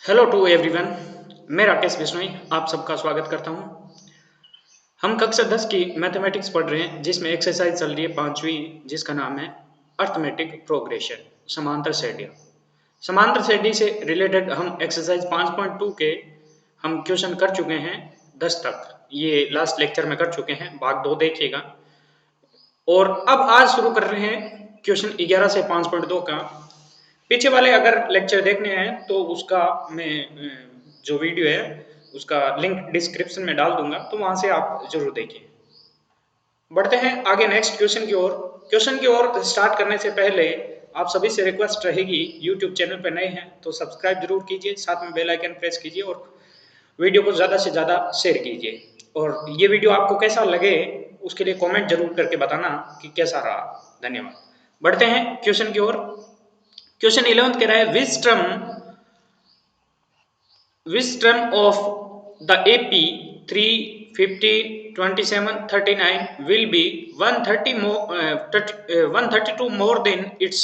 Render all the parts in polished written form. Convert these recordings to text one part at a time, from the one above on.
Hello to everyone. मैं राकेश बिश्नोई आप सबका स्वागत करता हूं। हम कक्षा 10 की मैथमेटिक्स पढ़ रहे हैं जिसमें एक्सरसाइज चल रही है 5वीं, जिसका नाम है अर्थमेटिक प्रोग्रेशन, समांतर श्रेणियां। समांतर श्रेणी से रिलेटेड हम एक्सरसाइज 5.2 के हम क्वेश्चन कर चुके हैं 10 तक। ये लास्ट लेक्चर में कर चुके हैं, भाग 2 देखिएगा। और अब आज शुरू कर रहे हैं क्वेश्चन 11 से 5.2 का। पीछे वाले अगर लेक्चर देखने हैं तो उसका मैं जो वीडियो है उसका लिंक डिस्क्रिप्शन में डाल दूंगा, तो वहां से आप जरूर देखिए। बढ़ते हैं आगे नेक्स्ट क्वेश्चन की ओर। क्वेश्चन की ओर स्टार्ट करने से पहले आप सभी से रिक्वेस्ट रहेगी, यूट्यूब चैनल पर नए हैं तो सब्सक्राइब जरूर कीजिए, साथ में बेल आइकन प्रेस कीजिए और वीडियो को ज़्यादा से ज़्यादा शेयर कीजिए। और ये वीडियो आपको कैसा लगे उसके लिए कमेंट जरूर करके बताना कि कैसा रहा। धन्यवाद। बढ़ते हैं क्वेश्चन की ओर। क्वेश्चन 11 कह रहा है which term of the AP 3, 15, 27, 39 will be 132 more than its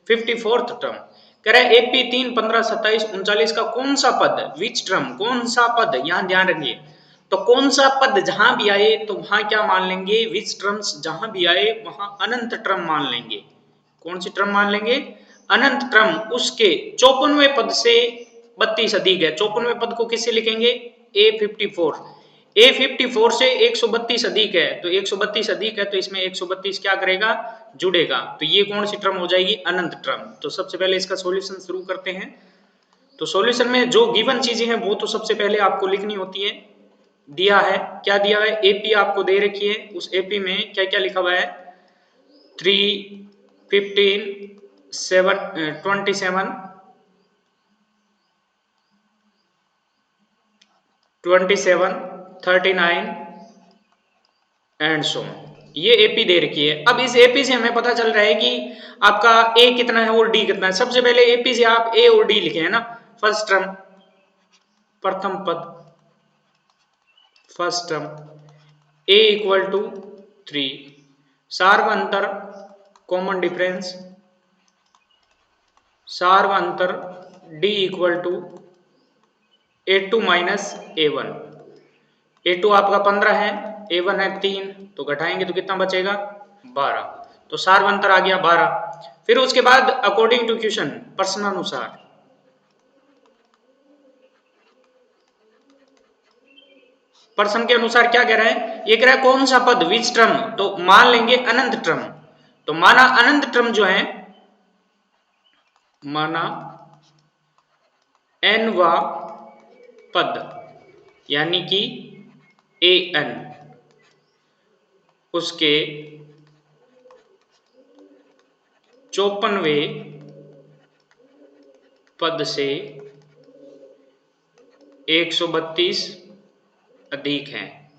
54th term। कह रहा है AP 3, 15, 27, 39 का कौन सा पद, विच टर्म, कौन सा पद, यहां ध्यान रखिए। तो कौन सा पद जहां भी आए तो वहां क्या मान लेंगे, विच टर्म्स जहां भी आए वहां अनंत टर्म मान लेंगे। कौन सी टर्म मान लेंगे, अनंत टर्म। उसके 54वें पद से 32 अधिक है। 54वें पद को किससे लिखेंगे, A54। A54 से 132 अधिक है, तो 132 अधिक है तो इसमें 132 क्या करेगा, जुड़ेगा। तो ये कौन सी टर्म हो जाएगी, अनंत टर्म। तो सबसे पहले इसका सॉल्यूशन शुरू करते हैं। तो सॉल्यूशन में जो गिवन चीजें हैं वो तो सबसे पहले आपको लिखनी होती है। दिया है, क्या दिया है, एपी आपको दे रखी है। उस एपी में क्या क्या लिखा हुआ है, 3, 15, 27, 39 एंड सो। ये एपी दे रखी है। अब इस एपी से हमें पता चल रहा है कि आपका ए कितना है और डी कितना है। सबसे पहले एपी से आप ए और डी लिखे है ना। फर्स्ट टर्म, प्रथम पद, first term A equal to 3, सार्वअंतर कॉमन डिफरेंस, सार्वअंतर D equal to A2 minus A1। A2 आपका 15 है, A1 है 3, तो घटाएंगे तो कितना बचेगा, 12। तो सार्वअंतर आ गया 12। फिर उसके बाद अकॉर्डिंग टू क्वेश्चन, प्रश्नानुसार, प्रश्न के अनुसार क्या कह रहा है, ये कह रहा है कौन सा पद, विच टर्म, तो मान लेंगे अनंत टर्म। तो माना अनंत टर्म जो है, माना nवा पद यानी कि an, उसके 54वें पद से 132 अधिक है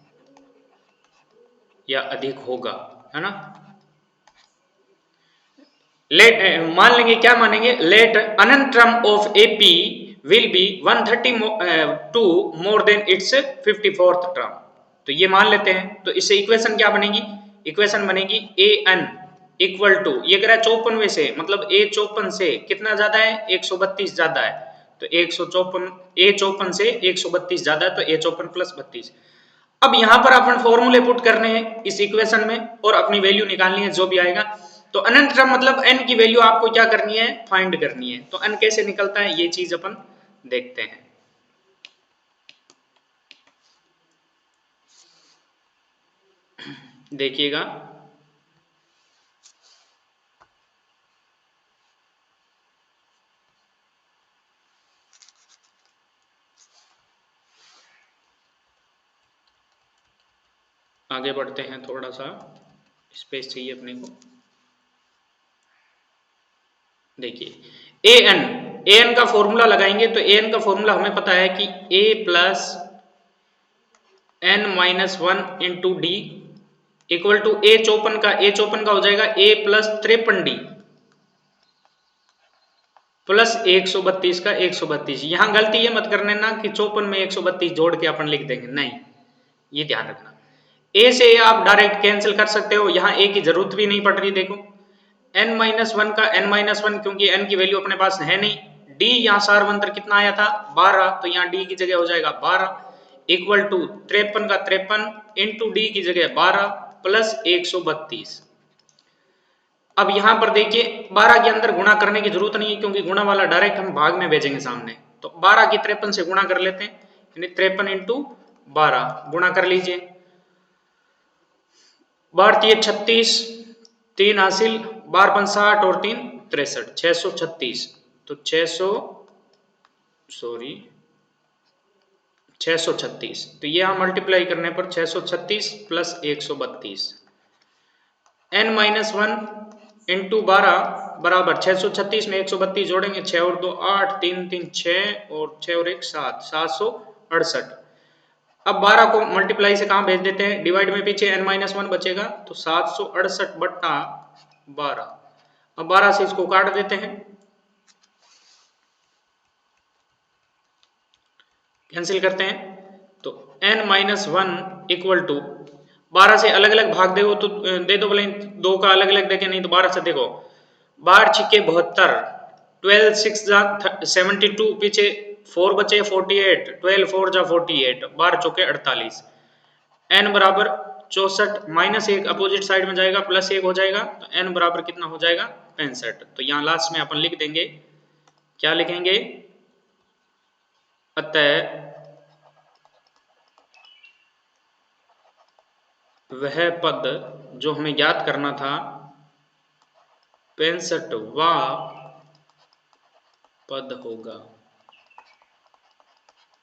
या अधिक होगा, है ना। लेट मान लेंगे, क्या मानेंगे, let nth term of AP will be 132 more than its 54th term. तो ये मान लेते हैं। तो इससे इक्वेशन क्या बनेगी, इक्वेशन बनेगी ए एन इक्वल टू, ये कह रहा है 54वें से, मतलब ए 54 से कितना ज्यादा है, 132 ज्यादा है। तो 154, ए 54 से 132 ज्यादा है, तो ए 54 प्लस 32। अब यहां पर अपन फॉर्मूले पुट करने हैं इस इक्वेशन में और अपनी वैल्यू निकालनी है जो भी आएगा। तो अनंत टर्म मतलब n की वैल्यू आपको क्या करनी है, फाइंड करनी है। तो n कैसे निकलता है ये चीज अपन देखते हैं। देखिएगा, आगे बढ़ते हैं, थोड़ा सा स्पेस चाहिए अपने को। देखिए ए एन का फॉर्मूला लगाएंगे तो ए एन का फॉर्मूला हमें पता है कि a plus n-1 into d equal to a 54 का हो जाएगा a प्लस 53d प्लस 132 का 132। यहां गलती ये मत करने ना कि 54 में 132 जोड़ के अपन लिख देंगे, नहीं, ये ध्यान रखना। a से आप डायरेक्ट कैंसिल कर सकते हो, यहां a की जरूरत भी नहीं पड़ रही। देखो n-1 का n-1 क्योंकि n की वैल्यू अपने पास है नहीं, डी यहाँ सार्वंतर कितना आया था 12, तो यहाँ डी की जगह हो जाएगा 12 इक्वल टू 53 का 53 इंटू डी की जगह 12 प्लस 132। अब यहां पर देखिए 12 के अंदर गुणा करने की जरूरत नहीं है क्योंकि गुणा वाला डायरेक्ट हम भाग में भेजेंगे सामने, तो 12 की 53 से गुणा कर लेते हैं, यानी 53 इंटू 12 गुणा कर लीजिए, 12 36 3 हासिल 12 60 और 3 63 636, तो 636, तो ये हम मल्टीप्लाई करने पर 636 प्लस 132 n माइनस 1 इंटू 12 बराबर 636 में 132 जोड़ेंगे 6 और 2 8 3 3 6 और 6 और 1 7 768। अब 12 को मल्टीप्लाई से कहां भेज देते हैं, डिवाइड में पीछे n माइनस 1 बचेगा, तो 768 बट्टा 12। अब 12 से इसको काट देते हैं, कैंसिल करते हैं, तो n माइनस 1 इक्वल टू 12 से अलग अलग भाग दे तो दे दो, बोले 2 का अलग अलग देखे, नहीं तो 12 से देखो 12 छिके 72, 12 6 जा 72, पीछे 4 बचे 48, 12 4 जा 48, 12 चौके 48, n बराबर 64 माइनस 1 अपोजिट साइड में जाएगा प्लस 1 हो जाएगा, तो n बराबर कितना हो जाएगा 65। तो यहाँ लास्ट में अपन लिख देंगे, क्या लिखेंगे, अतः वह पद जो हमें ज्ञात करना था 65वां पद होगा।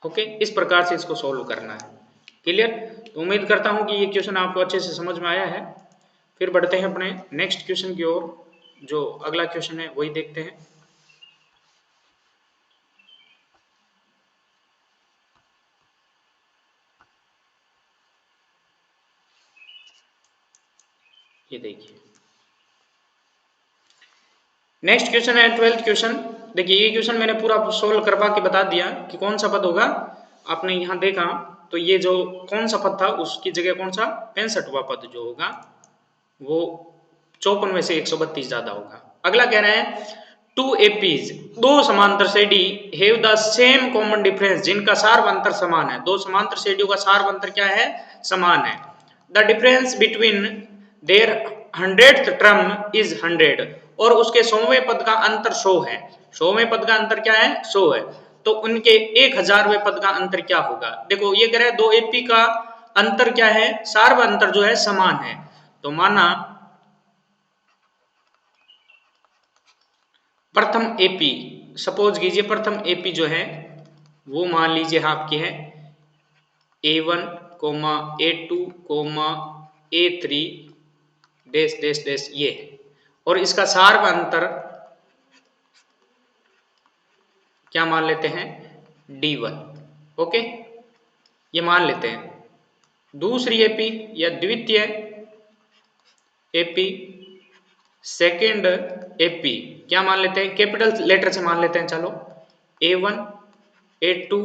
ओके, इस प्रकार से इसको सॉल्व करना है। क्लियर? तो उम्मीद करता हूं कि ये क्वेश्चन आपको अच्छे से समझ में आया है। फिर बढ़ते हैं अपने नेक्स्ट क्वेश्चन की ओर, जो अगला क्वेश्चन है वही देखते हैं। ये देखिए नेक्स्ट क्वेश्चन है 12th क्वेश्चन। देखिए ये क्वेश्चन मैंने पूरा सोल्व करवा के बता दिया कि कौन सा पद होगा। आपने यहाँ देखा तो ये जो कौन सा पद था उसकी जगह कौन सा 65वां पद जो होगा वो 54 में से 132 ज्यादा होगा। अगला कह रहे हैं टू एपीज, दो समांतर सेडी have the same common difference, जिनका सार्वंतर समान है। दो समांतर सेडियों का सार्वंतर क्या है, समान है। The difference between their 100th term is 100, और उसके 100वें पद का अंतर 100 है। 100वें पद का अंतर क्या है, 100 है। तो उनके 1000वें पद का अंतर क्या होगा। देखो ये कह रहे हैं दो एपी का अंतर क्या है, सार्वंतर जो है समान है। तो माना प्रथम एपी, सपोज कीजिए प्रथम एपी जो है वो मान लीजिए आपकी है A1, A2, A3 dash dash dash ये है, और इसका सार्वंतर क्या मान लेते हैं, D1। ओके, ये मान लेते हैं। दूसरी एपी या द्वितीय एपी, सेकेंड एपी क्या मान लेते हैं, कैपिटल लेटर से मान लेते हैं। चलो A1, A2,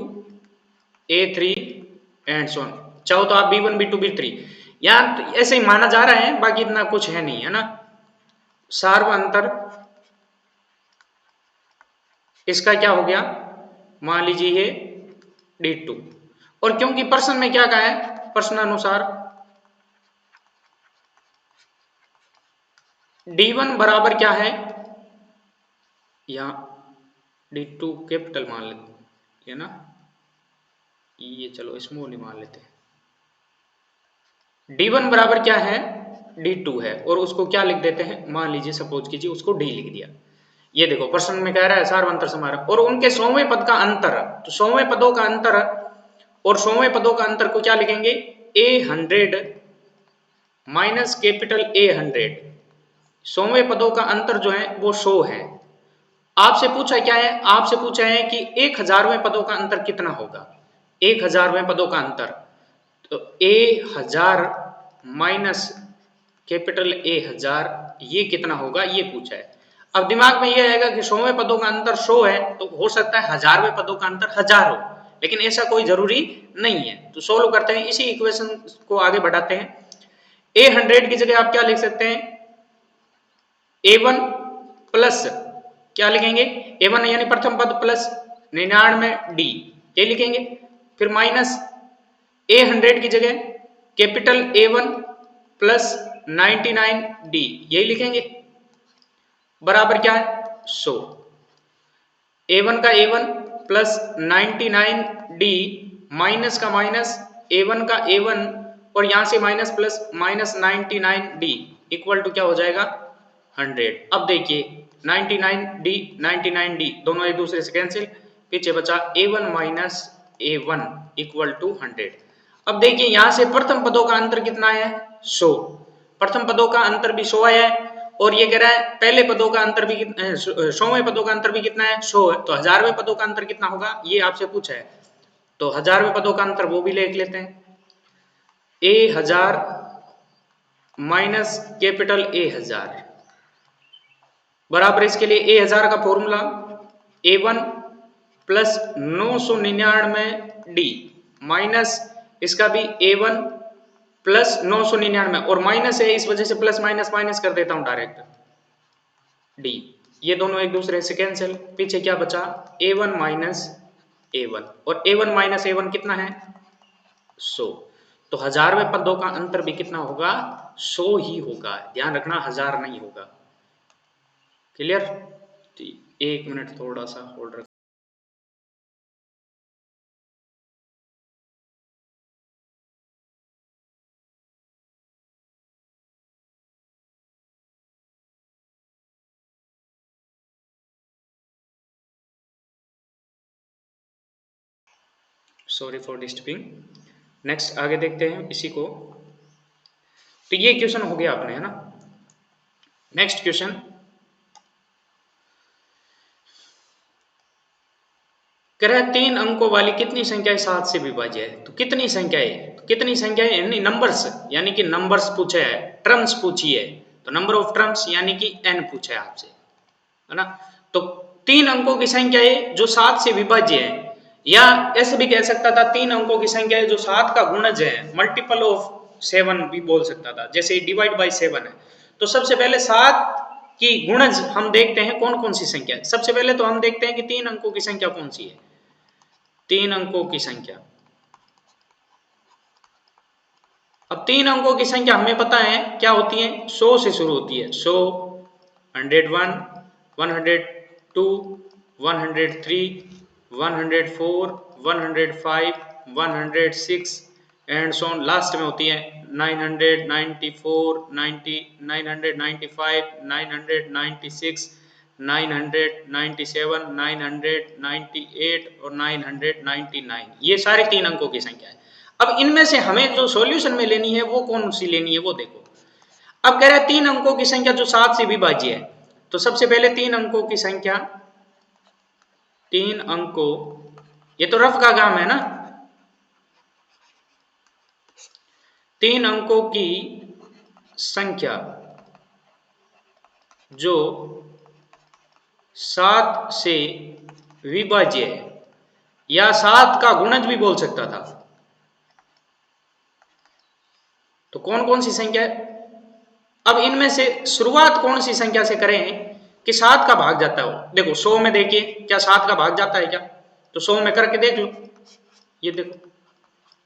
A3 and so on. चाहो तो आप B1, B2, B3 यहाँ ऐसे ही माना जा रहा है, बाकी इतना कुछ है नहीं, है ना। सार्वंतर इसका क्या हो गया, मान लीजिए ये D2, और क्योंकि प्रश्न में क्या कहा है, प्रश्न अनुसार D1 बराबर क्या है, यहाँ D2 कैपिटल मान लेते हैं ना, ये चलो स्मॉल ही मान लेते हैं। D1 बराबर क्या है, D2 है, और उसको क्या लिख देते हैं, मान लीजिए सपोज कीजिए उसको D लिख दिया। ये देखो प्रश्न में कह रहा है सार्वंतर समान, और उनके 100वें पद का अंतर, तो 100वें पदों का अंतर और 100वें पदों का अंतर को क्या लिखेंगे, A100 माइनस कैपिटल A100। 100वें पदों का अंतर जो है वो 100 है। आपसे पूछा क्या है, आपसे पूछा है कि 1000वें पदों का अंतर कितना होगा। 1000वें पदों का अंतर, तो A1000 माइनस कैपिटल A1000 ये कितना होगा, ये पूछा है। अब दिमाग में ये आएगा कि 100वें पदों का अंतर 100 है, तो हो सकता है 1000वें पदों का अंतर 1000 हो, लेकिन ऐसा कोई जरूरी नहीं है। तो सोल्व करते हैं, इसी इक्वेशन को आगे बढ़ाते हैं। A100 की जगह आप क्या लिख सकते हैं, A1 प्लस क्या लिखेंगे A1 यानी प्रथम पद प्लस 99D ये लिखेंगे, फिर माइनस A100 की जगह कैपिटल A1 प्लस 99D यही लिखेंगे, बराबर क्या है 100। A1 का A1 प्लस 99D माइनस का माइनस A1 का A1 और यहां से minus plus minus 99D equal to क्या हो जाएगा 100। अब देखिए 99D 99D दोनों एक दूसरे से कैंसिल, पीछे बचा A1 minus A1 equal to 100। अब देखिए यहां से प्रथम पदों का अंतर कितना है 100, प्रथम पदों का अंतर भी 100 है और ये कह रहा है पहले पदों का अंतर भी 100वें पदों का अंतर भी कितना है 100 है, तो 1000वें पदों का अंतर कितना होगा ये आपसे पूछा है, तो 1000वें पदों का अंतर वो भी लिख लेते हैं A1000 माइनस कैपिटल A1000 बराबर इसके लिए A1000 का formula A1 plus 999D minus इसका भी A1 प्लस 999 और माइनस है इस वजह से प्लस माइनस माइनस कर देता हूं डायरेक्ट D, ये दोनों एक दूसरे से कैंसिल, पीछे क्या बचा A1 माइनस A1 और A1 माइनस A1 कितना है 100, तो 1000वें पदों का अंतर भी कितना होगा 100 ही होगा, ध्यान रखना 1000 नहीं होगा। क्लियर, 1 मिनट थोड़ा सा होल्ड रख। Sorry for disturbing. नेक्स्ट आगे देखते हैं इसी को, तो ये क्वेश्चन हो गया आपने है ना। नेक्स्ट क्वेश्चन, कह रहा है 3 अंकों वाली कितनी संख्याएं 7 से विभाज्य है, तो कितनी संख्याएं, तो कितनी संख्याएं यानी नंबर्स, यानी कि नंबर्स पूछे है, टर्म्स पूछी है, तो नंबर ऑफ टर्म्स यानी कि n पूछा है आपसे है ना। तो 3 अंकों की संख्याएं जो 7 से विभाज्य है, या ऐसे भी कह सकता था 3 अंकों की संख्याएं जो 7 का गुणज है, मल्टीपल ऑफ 7 भी बोल सकता था, जैसे डिवाइड बाय 7 है। तो सबसे पहले 7 की गुणज हम देखते हैं कौन कौन सी संख्या है। सबसे पहले तो हम देखते हैं कि 3 अंकों की संख्या कौन सी है, 3 अंकों की संख्या। अब 3 अंकों की संख्या हमें पता है क्या होती है, 100 से शुरू होती है, 100, 101, 102, 103, 104, 105, 106 एंड सो ऑन, लास्ट में होती है 900, 94, 90, 995, 996, 997, 998 और 999, ये सारे 3 अंकों की संख्या है। अब इनमें से हमें जो सॉल्यूशन में लेनी है वो कौन सी लेनी है वो देखो। अब कह रहा है 3 अंकों की संख्या जो 7 से विभाज्य है, तो सबसे पहले 3 अंकों की संख्या, 3 अंकों, ये तो रफ का काम है ना, 3 अंकों की संख्या जो 7 से विभाज्य है, या 7 का गुणज भी बोल सकता था, तो कौन कौन सी संख्या है। अब इनमें से शुरुआत कौन सी संख्या से करें कि 7 का भाग जाता हो, देखो 100 में देखिए क्या 7 का भाग जाता है क्या, तो 100 में करके देख लो, ये देखो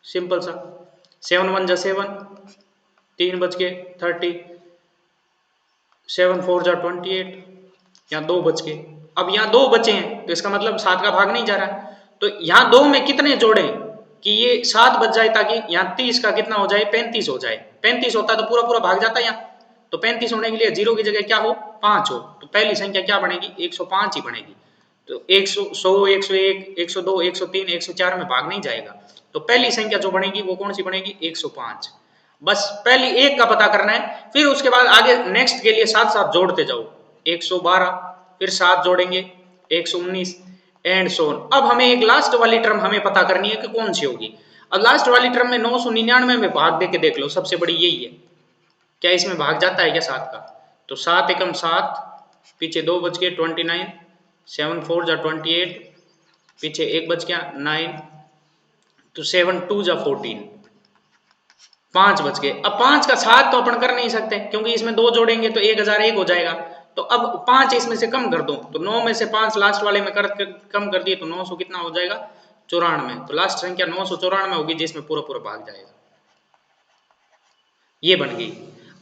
सिंपल सा, 7 1 जा 7, 3 बच के 30, 7 4 जा 28, यहाँ 2 बच के। अब यहाँ 2 बचे हैं तो इसका मतलब 7 का भाग नहीं जा रहा है, तो यहाँ 2 में कितने जोड़े कि ये 7 बच जाए, ताकि यहाँ 30 का कितना हो जाए 35 हो जाए, 35 होता तो पूरा पूरा भाग जाता है यहाँ, तो 35 होने के लिए 0 की जगह क्या हो 5 हो, तो पहली संख्या क्या बनेगी 105 ही बनेगी। तो 100, 101, 102, 103, 104 में भाग नहीं जाएगा, तो पहली संख्या जो बनेगी वो कौन सी बनेगी 105। बस पहली एक का पता करना है, फिर उसके बाद आगे नेक्स्ट के लिए साथ साथ जोड़ते जाओ, 112, फिर 7 जोड़ेंगे 119 एंड सो ऑन। अब हमें एक लास्ट वाली टर्म हमें पता करनी है कि कौन सी होगी। अब लास्ट वाली टर्म में 999 में भाग दे के देख लो, सबसे बड़ी यही है, क्या इसमें भाग जाता है क्या 7 का, तो 7 एकम 7, पीछे 2 बच गए 29, 7 4 जा 28, पीछे 1 बच गया 9, तो 7 2 जा 14, 5 बच गए। अब 5 का 7 तो अपन कर नहीं सकते क्योंकि इसमें 2 जोड़ेंगे तो 1001 हो जाएगा, तो अब 5 इसमें से कम कर दो, तो 9 में से 5 लास्ट वाले में कम कर दिए तो 900 कितना हो जाएगा 94। तो लास्ट संख्या 994 होगी जिसमें पूरा पूरा भाग जाएगा। ये बन गई।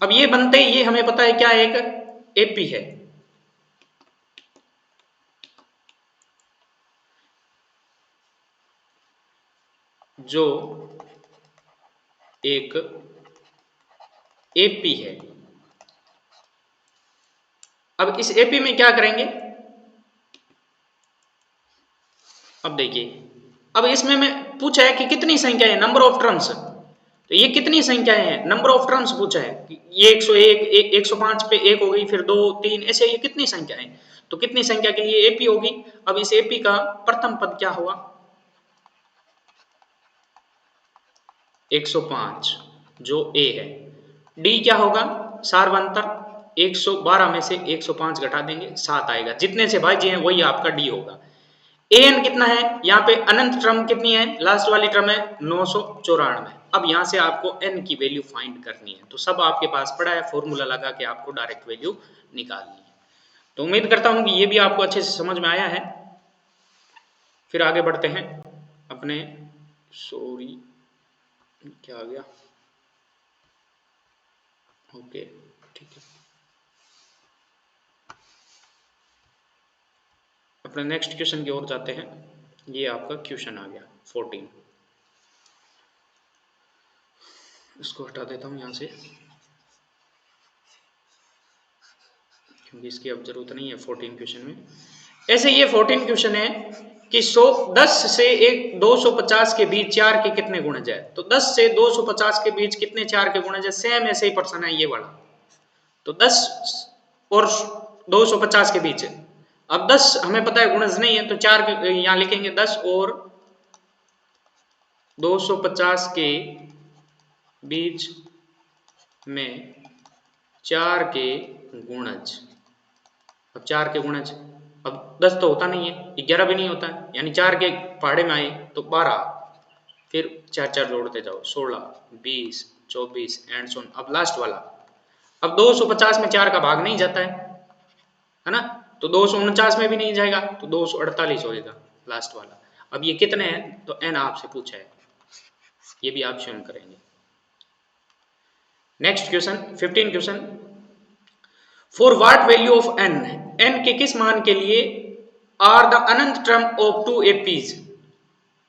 अब ये बनते ही ये हमें पता है क्या एक एपी है, जो एक एपी है। अब इस एपी में क्या करेंगे, अब देखिए, अब इसमें मैं पूछा है कि कितनी संख्या है, नंबर ऑफ टर्म्स। तो ये कितनी संख्याएं हैं, नंबर ऑफ टर्म्स पूछा है। ये 101 105 पे 1 हो गई, फिर 2 3 ऐसे ये कितनी संख्याएं, तो कितनी संख्या के लिए एपी होगी। अब इस एपी का प्रथम पद क्या हुआ 105 जो ए है। डी क्या होगा सार्वंतर, 112 में से 105 घटा देंगे 7 आएगा, जितने से भाज्य हैं वही आपका डी होगा। एन कितना है, यहाँ पे अनंत टर्म कितनी है, लास्ट वाली टर्म है 994। अब यहाँ से आपको n की वैल्यू फाइंड करनी है, तो सब आपके पास पड़ा है, फॉर्मूला लगा के आपको डायरेक्ट वैल्यू निकालनी है। तो उम्मीद करता हूँ कि ये भी आपको अच्छे से समझ में आया है। फिर आगे बढ़ते हैं अपने, सॉरी क्या आ गया, ओके ठीक है, अपने नेक्स्ट क्वेश्चन की ओर जाते हैं। ये आपका क्वेश्चन आ गया 14, इसको हटा देता हूँ यहाँ से क्योंकि इसकी अब जरूरत नहीं है 14 क्वेश्चन में। ऐसे ये 14 क्वेश्चन है कि 10 से 250 के बीच 4 के कितने गुणज है। तो 10 से 250 के बीच कितने 4 के गुणज है, सेम ऐसे ही प्रश्न है ये वाला। तो 10 और 250 के बीच, अब 10 हमें पता है गुणज नहीं है, तो 4 यहाँ लिखेंगे 10 और 250 के बीच में 4 के गुणज। अब 4 के गुणज, अब 10 तो होता नहीं है, 11 भी नहीं होता है, यानी 4 के पहाड़े में आए तो 12, फिर 4 4 जोड़ते जाओ 16 20 24 एंड सो ऑन। अब लास्ट वाला, अब 250 में 4 का भाग नहीं जाता है ना, तो 249 में भी नहीं जाएगा, तो 248 होएगा लास्ट वाला। अब ये कितने हैं, तो n आपसे पूछा है, ये भी आप स्वयं करेंगे। Next question 15 question, for what value of n, n के किस मान के लिए are the nth term of 2 APs,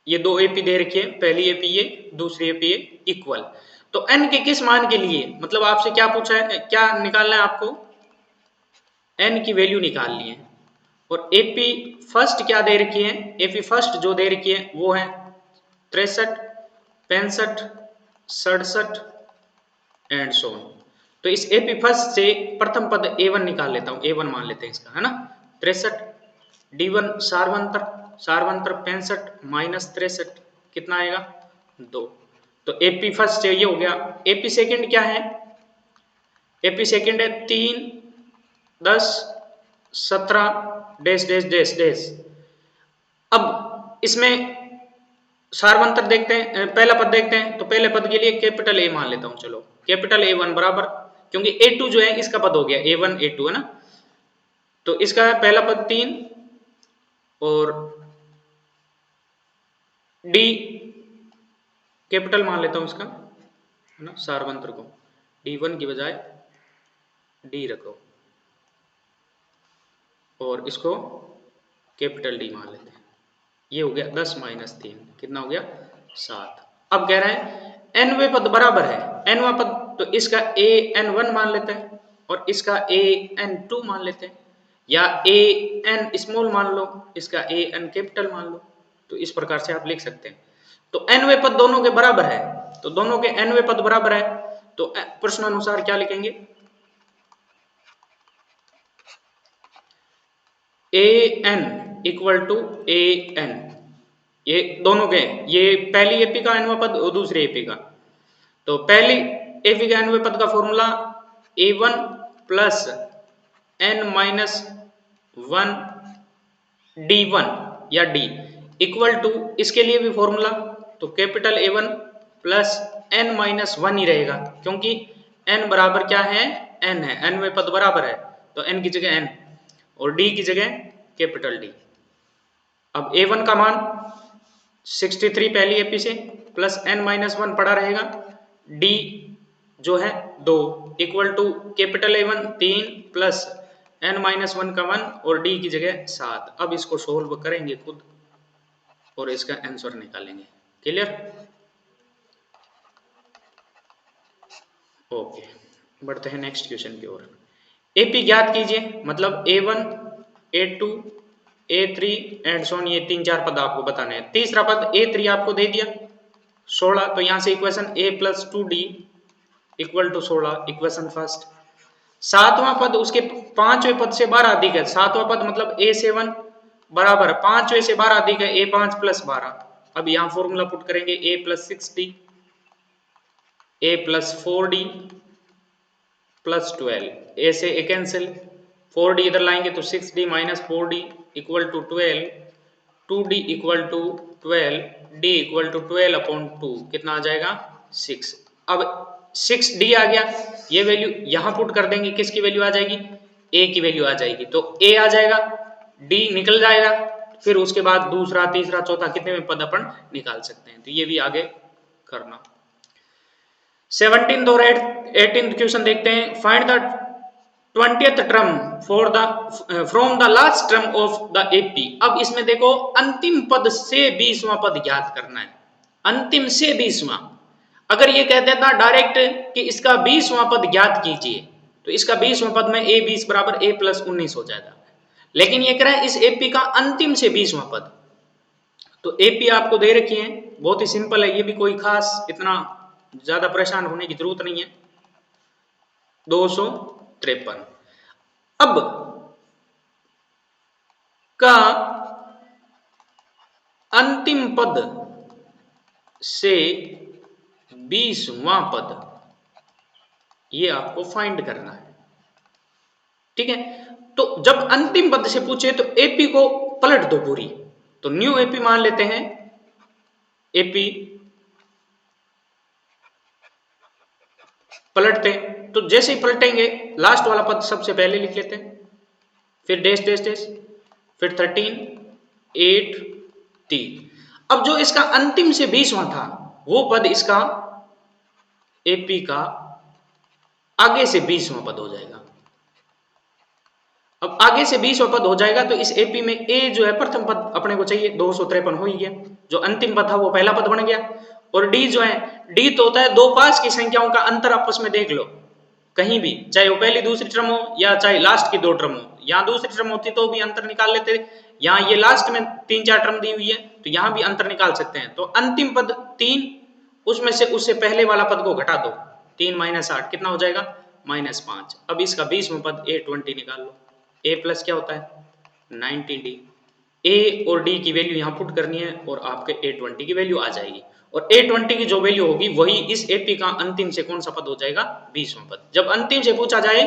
ये 2 एपी दे रखी है, पहली एपी ये दूसरी एपी ये इक्वल। तो n के किस मान के लिए, मतलब आपसे क्या पूछा है, क्या निकालना है आपको, n की वैल्यू निकालनी है। और एपी फर्स्ट क्या दे रखी है, एपी फर्स्ट जो दे रखी है वो है 63 65 67 एंड सो ऑन। तो इस एपी फर्स्ट से प्रथम पद a1 निकाल लेता हूं, a1 मान लेते हैं इसका, है ना, 63 d1 सार्वंतर 65 माइनस 63 कितना आएगा 2। तो एपी फर्स्ट से ये हो गया। एपी सेकंड क्या है, एपी सेकंड है 3 10 17 डैश डैश डैश डैश। अब इसमें सार्वंतर देखते हैं, पहला पद देखते हैं, तो पहले पद के लिए कैपिटल ए मान लेता हूं, चलो कैपिटल A1 बराबर, क्योंकि A2 जो है इसका पद हो गया A1 A2 है ना, तो इसका है पहला पद 3 और D कैपिटल मान लेता हूं इसका, है ना, सार्वंतर को D1 की बजाय D रखो और इसको कैपिटल D मान लेते हैं। ये हो गया 10 माइनस 3 कितना हो गया 7। अब कह रहे हैं nवें पद बराबर है, nवां पद, तो इसका an1 मान लेते हैं और इसका an2 मान लेते हैं, या an स्मॉल मान लो, इसका an कैपिटल मान लो। तो इस प्रकार से आप लिख सकते हैं। तो nवें पद दोनों के बराबर है, तो दोनों के nवें पद बराबर है, तो प्रश्न अनुसार क्या लिखेंगे, an इक्वल टू an, ये दोनों के, ये पहली एपी का nवां पद और दूसरी एपी का। तो पहली एपी का nवें पद का formula a1 plus n minus 1 d1 या d इक्वल टू, इसके लिए भी फॉर्मूला, तो capital A1 plus n minus 1 ही रहेगा, क्योंकि n बराबर क्या है n है, nवें पद बराबर है, तो n की जगह n और d की जगह कैपिटल D। अब a1 का मान 63 पहली एपी से प्लस n-1 पड़ा रहेगा, d जो है 2 equal to capital A1 3 plus n-1 का 1 और d की जगह 7। अब इसको सोल्व करेंगे खुद और इसका आंसर निकालेंगे। क्लियर? ओके, बढ़ते हैं नेक्स्ट क्वेश्चन की ओर। एपी ज्ञात कीजिए, मतलब A1 A2 A3 एंड सोन, ये 3-4 पद आपको बताने हैं। तीसरा पद A3 आपको दे दिया 16, तो यहां से equation A plus 2D equal to 16, equation first. सातवां पद उसके पांचवें पद से 12 अधिक है, सातवां पद मतलब A7 बराबर पांचवें से 12 अधिक है A5 प्लस 12। अब यहां फॉर्मूला पुट करेंगे A plus 6D A plus 4D plus 12, A से ए कैंसिल, 4D इधर लाएंगे तो 6D minus 4D equal to 12, 2D equal to 12, D equal to 12 upon 2, कितना आ जाएगा 6। अब 6D आ गया, ये वैल्यू यहां पुट कर देंगे, किसकी वैल्यू आ जाएगी, A की वैल्यू आ जाएगी, तो A आ जाएगा, D निकल जाएगा, फिर उसके बाद दूसरा तीसरा चौथा कितने में पद अपन निकाल सकते हैं, तो ये भी आगे करना। 17th और 18th क्वेश्चन देखते हैं। Find the 20th term for the from the last term of the AP. अब इसमें देखो अंतिम पद से 20वां पद ज्ञात करना है, अंतिम से 20वां। अगर ये कह देता डायरेक्ट कि इसका 20वां पद ज्ञात कीजिए, तो इसका 20वां पद में a 20 बराबर a प्लस 19 हो जाएगा, लेकिन ये कह रहा है इस एपी का अंतिम से 20वां पद। तो एपी आपको दे रखी है, बहुत ही सिंपल है, ये भी कोई खास इतना ज्यादा परेशान होने की जरूरत नहीं है। 253 अब का अंतिम पद से 20वां पद, ये आपको फाइंड करना है। ठीक है, तो जब अंतिम पद से पूछे तो एपी को पलट दो पूरी, तो न्यू एपी मान लेते हैं, एपी पलटते हैं, तो जैसे ही पलटेंगे लास्ट वाला पद सबसे पहले लिख लेते हैं, फिर डैश डैश डैश, फिर 13 8 3। अब जो इसका अंतिम से 20वां था वो पद इसका एपी का आगे से 20वां पद हो जाएगा। अब आगे से 20वां पद हो जाएगा तो इस एपी में ए जो है प्रथम पद अपने को चाहिए, 253 हो ही गया, जो अंतिम पद था वो पहला पद बन गया। और डी जो है, डी तो होता है दो पास की संख्याओं का अंतर, आपस में देख लो कहीं भी, चाहे वो पहली दूसरी टर्म हो या चाहे लास्ट की 2 टर्म हो। यहाँ दूसरी टर्म होती तो भी अंतर निकाल लेते, यहाँ ये लास्ट में 3-4 टर्म दी हुई है तो यहाँ भी अंतर निकाल सकते हैं। तो अंतिम पद 3, उसमें से उससे पहले वाला पद को घटा दो, 3 माइनस 8 कितना हो जाएगा -5। अब इसका 20वां पद A20 निकाल लो, A प्लस क्या होता है 90D, A और D की वैल्यू यहाँ पुट करनी है और आपके A20 की वैल्यू आ जाएगी, और A20 की जो वैल्यू होगी वही इस एपी का अंतिम से कौन सा पद हो जाएगा 20वां पद। जब अंतिम से पूछा जाए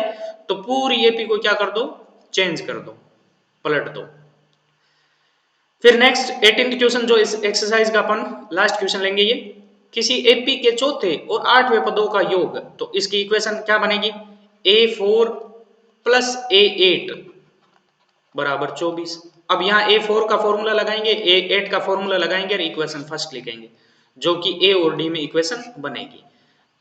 तो पूरी एपी को क्या कर दो, चेंज कर दो, पलट दो। फिर नेक्स्ट 18th क्वेश्चन, जो इस एक्सरसाइज का अपन लास्ट क्वेश्चन लेंगे, ये किसी एपी के चौथे और 8वें पदों का योग, तो इसकी इक्वेशन क्या बनेगी, A4 प्लस A8 बराबर 24। अब यहाँ A4 का फॉर्मूला लगाएंगे, A8 का फॉर्मूला लगाएंगे और इक्वेशन फर्स्ट लिखेंगे, जो कि A और D में इक्वेशन बनेगी।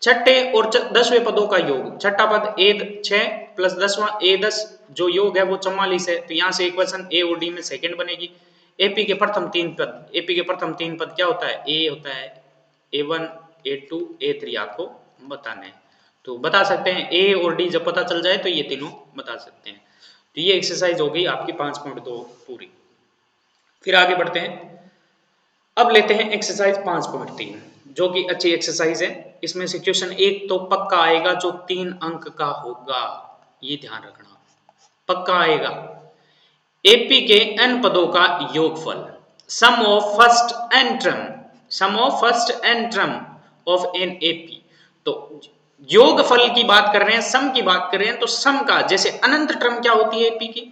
छठे और 10वें पदों का योग, छठा पद A6 प्लस 10वां A10, जो योग है वो 44 है, तो यहाँ से इक्वेशन A और D में सेकंड बनेगी। एपी के प्रथम 3 पद, एपी के प्रथम 3 पद क्या होता है, A होता है, A1 A2 A3 आपको बताने हैं, तो बता सकते हैं A और D जब पता चल जाए तो ये तीनों बता सकते हैं। तो ये एक्सरसाइज हो गई आपकी 5.2 पूरी। फिर आगे बढ़ते हैं, अब लेते हैं एक्सरसाइज 5.3, जो कि अच्छी एक्सरसाइज है। इसमें से क्वेश्चन एक तो पक्का आएगा जो 3 अंक का होगा, ये ध्यान रखना, पक्का आएगा। एपी के n पदों का योगफल, sum of first n term, sum of first n term of an AP. तो योगफल की बात कर रहे हैं, सम की बात कर रहे हैं, तो सम का जैसे अनंत टर्म क्या होती है एपी की,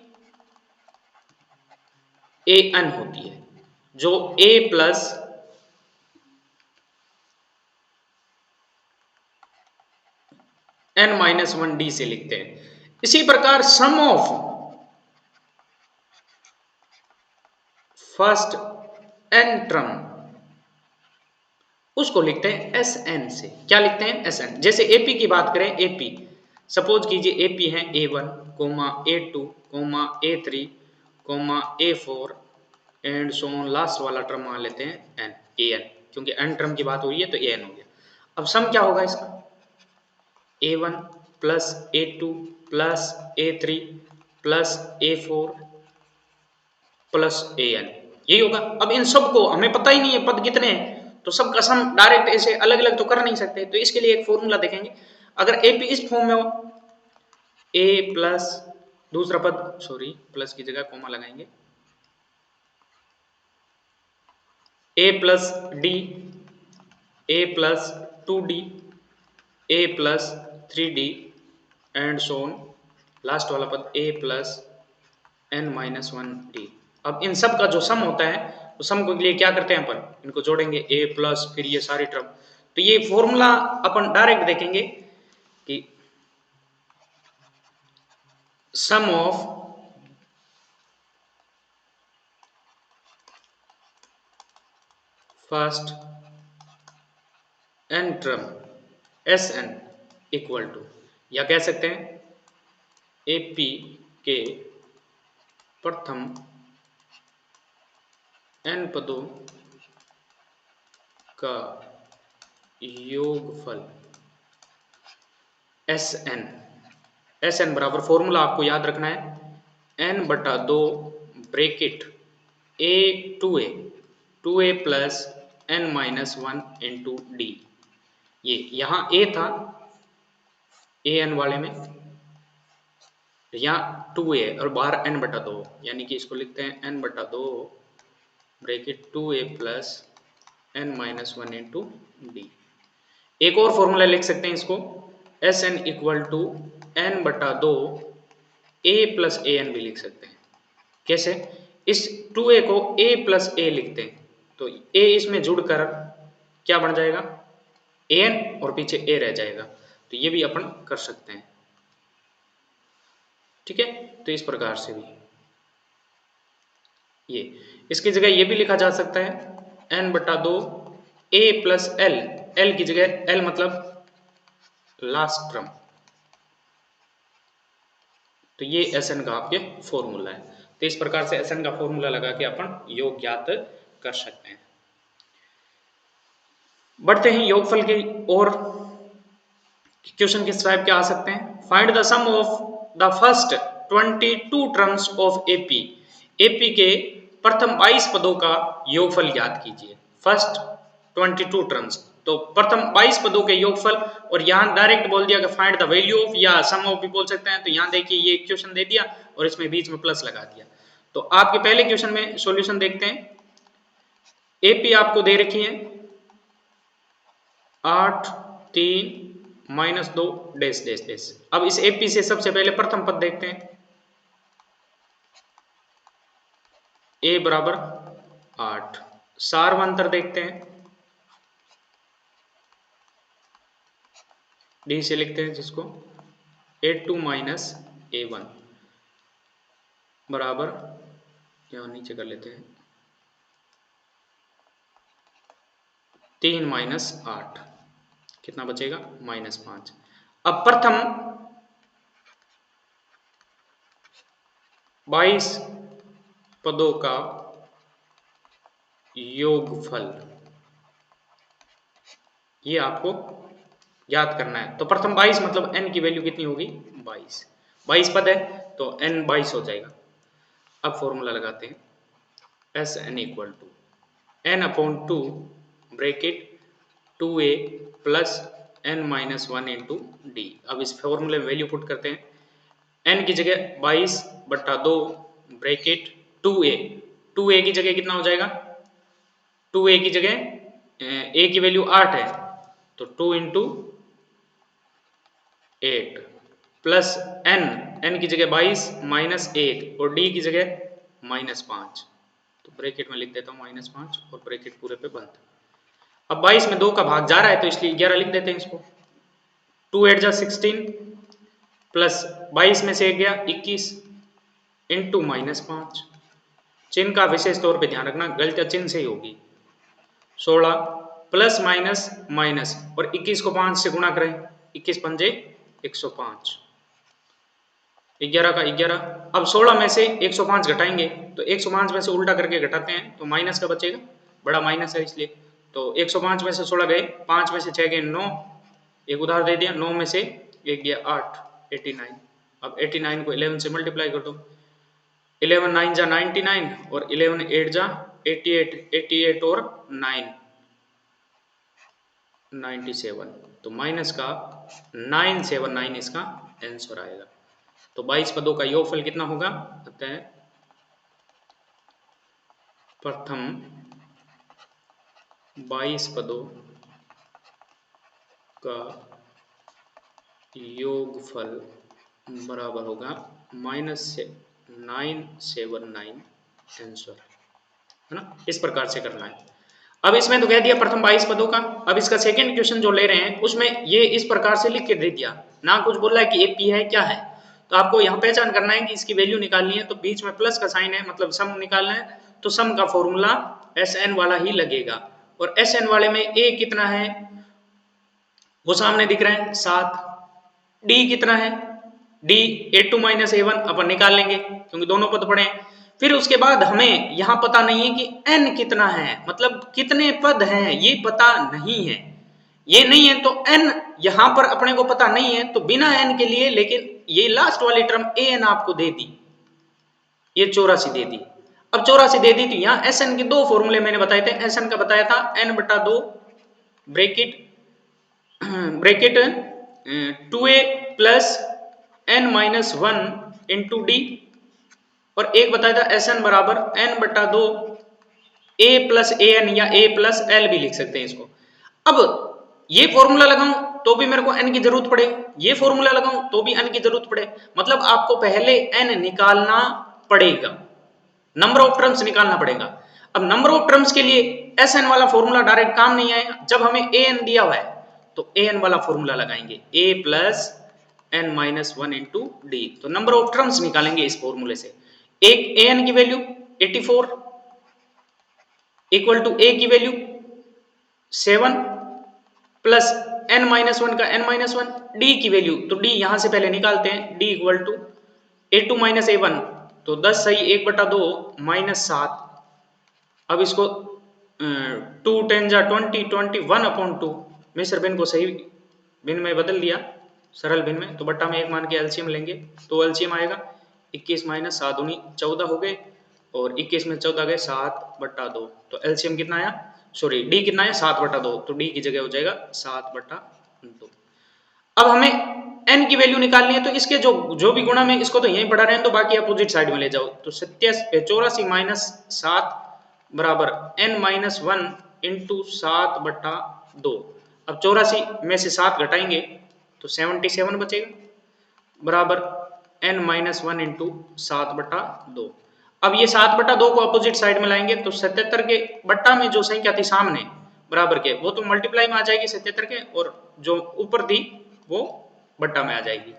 an होती है, जो a प्लस n-1 d से लिखते हैं। इसी प्रकार सम ऑफ फर्स्ट एन टर्म उसको लिखते हैं एस एन से। क्या लिखते हैं? S N. जैसे एपी की बात करें, एपी सपोज कीजिए एपी है A1 comma A2 comma A3 comma A4 and so on, last वाला टर्म मान लेते हैं एन, एन, क्योंकि एन टर्म की बात हो रही है तो एन हो गया। अब सम क्या होगा इसका? A1 plus A2 plus A3 plus A4 plus N, यही होगा। अब इन सब को हमें पता ही नहीं है पद कितने हैं, तो सबका सम डायरेक्ट ऐसे अलग अलग तो कर नहीं सकते, तो इसके लिए एक फॉर्मूला देखेंगे। अगर एपी इस फॉर्म में हो, ए प्लस दूसरा पद, सॉरी प्लस की जगह कोमा लगाएंगे, a plus d, a plus 2D, a plus 3D and so on, last वाला पद ए प्लस n-1D। अब इन सब का जो सम होता है, तो सम के लिए क्या करते हैं अपन, इनको जोड़ेंगे a प्लस फिर ये सारी टर्म। तो ये फॉर्मूला अपन डायरेक्ट देखेंगे कि sum of first n term Sn equal to, या कह सकते हैं AP के प्रथम n पदों का योगफल Sn। Sn बराबर फॉर्मूला आपको याद रखना है n बटा 2 bracket a 2a plus n-1 into D. ये यहाँ a था an वाले में, यहाँ 2a और बाहर n बटा 2, यानी कि इसको लिखते हैं n बटा 2 bracket 2a plus n-1 into D. एक और फॉर्मूला लिख सकते हैं इसको, Sn इक्वल टू n बटा 2 a प्लस ए एन भी लिख सकते हैं। कैसे? इस 2a को a प्लस ए लिखते हैं, तो a इसमें जुड़कर क्या बन जाएगा? an और पीछे a रह जाएगा, तो ये भी अपन कर सकते हैं। ठीक है, तो इस प्रकार से भी ये, इसकी जगह ये भी लिखा जा सकता है n बटा 2 a प्लस एल, एल की जगह l मतलब लास्ट टर्म, तो ये Sn का आपके फॉर्मूला है। तो इस प्रकार से Sn का फॉर्मूला लगा के अपन योग ज्ञात कर सकते हैं। बढ़ते हैं योगफल की और, क्वेश्चन किस टाइप के आ सकते हैं? Find the sum of the first 22 terms of AP. AP के प्रथम 22 पदों का योगफल ज्ञात कीजिए। फर्स्ट 22 टर्म्स, तो प्रथम 22 पदों के योगफल, और यहाँ डायरेक्ट बोल दिया कि फाइंड द वैल्यू ऑफ, या सम ऑफ भी बोल सकते हैं। तो यहाँ देखिए ये क्वेश्चन दे दिया और इसमें बीच में प्लस लगा दिया। तो आपके पहले क्वेश्चन में सॉल्यूशन देखते हैं। एपी आपको दे रखी है 8 3 -2 डैश डैश डैश। अब इस एपी से सबसे पहले प्रथम पद देखते हैं, ए बराबर 8। सार्वंतर देखते हैं, डी से लिखते हैं जिसको A2 माइनस A1 बराबर, यहाँ नीचे कर लेते हैं 3 -8, कितना बचेगा? -5। अब प्रथम 22 पदों का योगफल, ये आपको याद करना है। तो प्रथम 22 मतलब n की वैल्यू कितनी होगी? 22। 22 पद है तो n 22 हो जाएगा। अब फॉर्मूला लगाते हैं, Sn equal to n upon 2 bracket 2a plus n-1 into D. अब इस फॉर्मूले में वैल्यू पुट करते हैं, n की जगह 22 बट्टा 2 ब्रैकेट 2a, 2a की जगह कितना हो जाएगा? 2a की जगह a की वैल्यू 8 है, तो 2 इंटू 8 प्लस n की जगह 22 माइनस 1 और d की जगह -5, तो ब्रैकेट में लिख देता हूँ -5 और ब्रैकेट पूरे पे बंद। अब 22 में 2 का भाग जा रहा है तो इसलिए 11 लिख देते हैं इसको। 2 8 जा 16, प्लस 22 में से एक गया 21 इंटू -5, चिन्ह का विशेष तौर पे ध्यान रखना, गलतियां चिन्ह से ही होगी। 16 प्लस माइनस माइनस और 21 को 5 से गुणा करें, 21 पंजे 105, 11 का 11। अब 16 में से 105 घटाएंगे तो 105 में से उल्टा करके घटाते हैं तो माइनस का बचेगा, बड़ा माइनस है इसलिए। तो 105 में से 16 गए, 5 में से 6 गए 9, एक उधार दे दिया, 9 में से एक गया 8, 89। अब 89 को 11 से मल्टीप्लाई कर दो, 11 9 जा 99 और 11 8 जा 88, 88 और 9 97, तो माइनस का 979 इसका आंसर आएगा। तो 22 पदों का योगफल कितना होगा, अतः प्रथम 22 पदों का योगफल बराबर होगा -979 आंसर, है ना। इस प्रकार से करना है। अब इसमें तो कह दिया प्रथम 22 पदों का। अब इसका सेकंड क्वेश्चन जो ले रहे हैं उसमें ये इस प्रकार से लिख के दे दिया, ना कुछ बोल रहा है कि ये पी है क्या है, तो आपको यहाँ पहचान करना है कि इसकी वैल्यू निकालनी है, तो बीच में प्लस का साइन है, मतलब सम निकालना है, तो सम का फॉर्मूला SN वाला ही लगेगा। और SN वाले में A कितना है वो सामने दिख रहा है 7, D कितना है, D A2 - A1 अपन निकाल लेंगे क्योंकि दोनों पद पड़े हैं। फिर उसके बाद हमें यहाँ पता नहीं है कि n कितना है, मतलब कितने पद हैं ये पता नहीं है, ये नहीं है तो n यहाँ पर अपने को पता नहीं है, तो बिना n के लिए, लेकिन ये लास्ट वाली टर्म an आपको दे दी, ये 84 दे दी। अब 84 दे दी तो यहाँ SN के दो फॉर्मूले मैंने बताए थे, SN का बताया था n/2 bracket 2a plus n-1 into D, और एक बताया था SN बराबर n/2 a प्लस an या a प्लस l भी लिख सकते हैं इसको। अब ये फॉर्मूला लगाऊं तो भी मेरे को n की जरूरत पड़े, ये फॉर्मूला लगाऊं तो भी n की जरूरत पड़े, मतलब आपको पहले n निकालना पड़ेगा, नंबर ऑफ टर्म्स निकालना पड़ेगा। अब नंबर ऑफ टर्म्स के लिए SN वाला फॉर्मूला डायरेक्ट काम नहीं आएगा, जब हमें an दिया हुआ है तो an वाला फॉर्मूला लगाएंगे, a plus n-1 into D, तो नंबर ऑफ टर्म्स निकालेंगे इस फॉर्मूले से। एक an की वैल्यू 84 इक्वल टू a की वैल्यू 7 प्लस n-1 का n-1, d की वैल्यू, तो d यहां से पहले निकालते हैं, d equal to A2 - A1, तो 10 सही 1/2 -7। अब इसको 2 10 जा 20, 21/2, मिश्र भिन्न को सही भिन्न में बदल दिया, सरल भिन्न में, तो बट्टा में 1 मान के एलसीएम लेंगे, तो एलसीएम आएगा 21 - 7 दूनी 14 हो गए, और 21 में 14 गए 7/2, तो एलसीएम कितना आया, सॉरी डी कितना है 7/2, तो डी की जगह हो जाएगा 7/2। अब हमें n की वैल्यू निकालनी है, तो इसके जो भी गुणा में, इसको तो यहीं पढ़ा रहे हैं, तो बाकी अपोजिट साइड में ले जाओ, तो 84 - 7 बराबर n-1 इंटू 7/2। अब 84 में से 7 घटाएंगे तो 77 बचेगा, बराबर n-1 इंटू 7/2। अब ये 7/2 को अपोजिट साइड में लाएंगे तो 77 के बट्टा में जो संख्या थी सामने बराबर के, वो तो मल्टीप्लाई में आ जाएगी 77 के, और जो ऊपर थी वो बट्टा में आ जाएगी।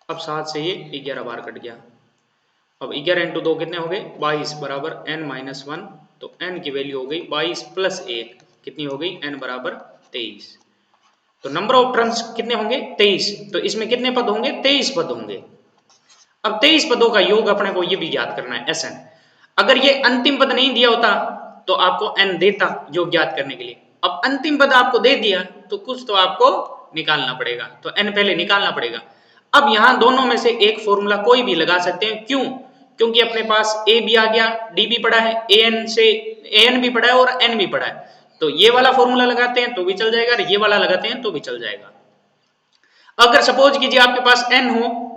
अब 7 से ये 11 बार कट गया। अब 11 इंटू 2 कितने हो गए 22, बराबर n-1, तो n की वैल्यू हो गई 22 प्लस 1, कितनी हो गई n बराबर 23। तो नंबर ऑफ टर्म्स कितने होंगे 23, तो इसमें कितने पद होंगे 23 पद होंगे। अब 23 पदों का योग अपने को ये भी ज्ञात करना है SN। अगर ये अंतिम पद नहीं दिया होता तो आपको n देता योग ज्ञात करने के लिए, अब अंतिम पद आपको दे दिया तो कुछ तो आपको निकालना पड़ेगा, तो n पहले निकालना पड़ेगा। अब यहां दोनों में से एक फॉर्मूला कोई भी लगा सकते हैं, क्यों, क्योंकि अपने पास a भी आ गया, d भी पड़ा है, an भी पड़ा है और n भी पड़ा है, तो ये वाला फॉर्मूला लगाते हैं तो भी चल जाएगा, ये वाला लगाते हैं तो भी चल जाएगा। अगर सपोज कीजिए आपके पास n हो,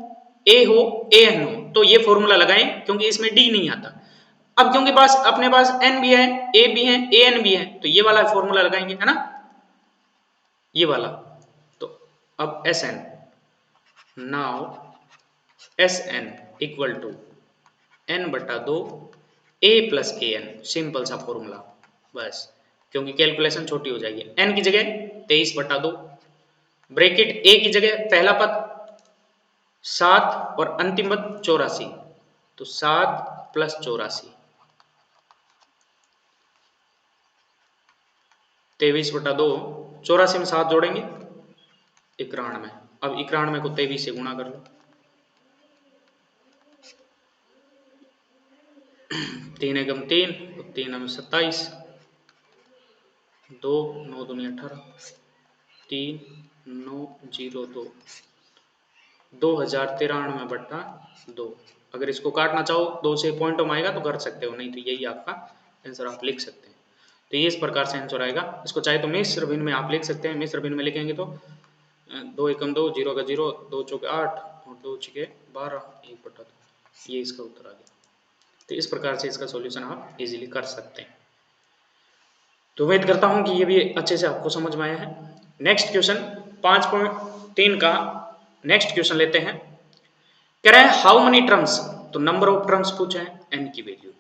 a हो, an हो, तो ये फॉर्मूला लगाएं क्योंकि इसमें d नहीं आता। अब क्योंकि अपने पास n भी है, a भी है, an भी है, तो ये वाला फॉर्मूला लगाएंगे, है ना, ये वाला। तो अब SN, now SN equal to n/2 a plus an, simple सा फॉर्मूला बस, क्योंकि कैलकुलेशन छोटी हो जाएगी। n की जगह 23/2 ब्रैकेट ए की जगह पहला पद 7 और अंतिम पद 84, तो 7 प्लस 84 23/2। 84 में 7 जोड़ेंगे 91। अब 91 को 23 से गुणा कर लो। 3 एकम 3, 3 में 27, 2 9 दूनी 18, 3 9 0 2, 2093/2। अगर इसको काटना चाहो 2 से पॉइंटों में आएगा तो कर सकते हो, नहीं तो यही आपका आंसर आप लिख सकते हैं। तो ये इस प्रकार से आंसर आएगा। इसको चाहे तो मिश्र भिन्न में आप लिख सकते हैं। मिश्र भिन्न में लिखेंगे तो 2 एकम 2, 0 का 0, 2 चौके 8 और 2 छके 12, 1/2। ये इसका उत्तर आ गया। तो इस प्रकार से इसका सॉल्यूशन आप इजीली कर सकते हैं। तो उम्मीद करता हूं कि ये भी अच्छे से आपको समझ में आया है। नेक्स्ट क्वेश्चन 5.3 का नेक्स्ट क्वेश्चन लेते हैं। कह रहे हैं हाउ मेनी टर्म्स, तो नंबर ऑफ टर्म्स पूछे हैं, एन की वैल्यू।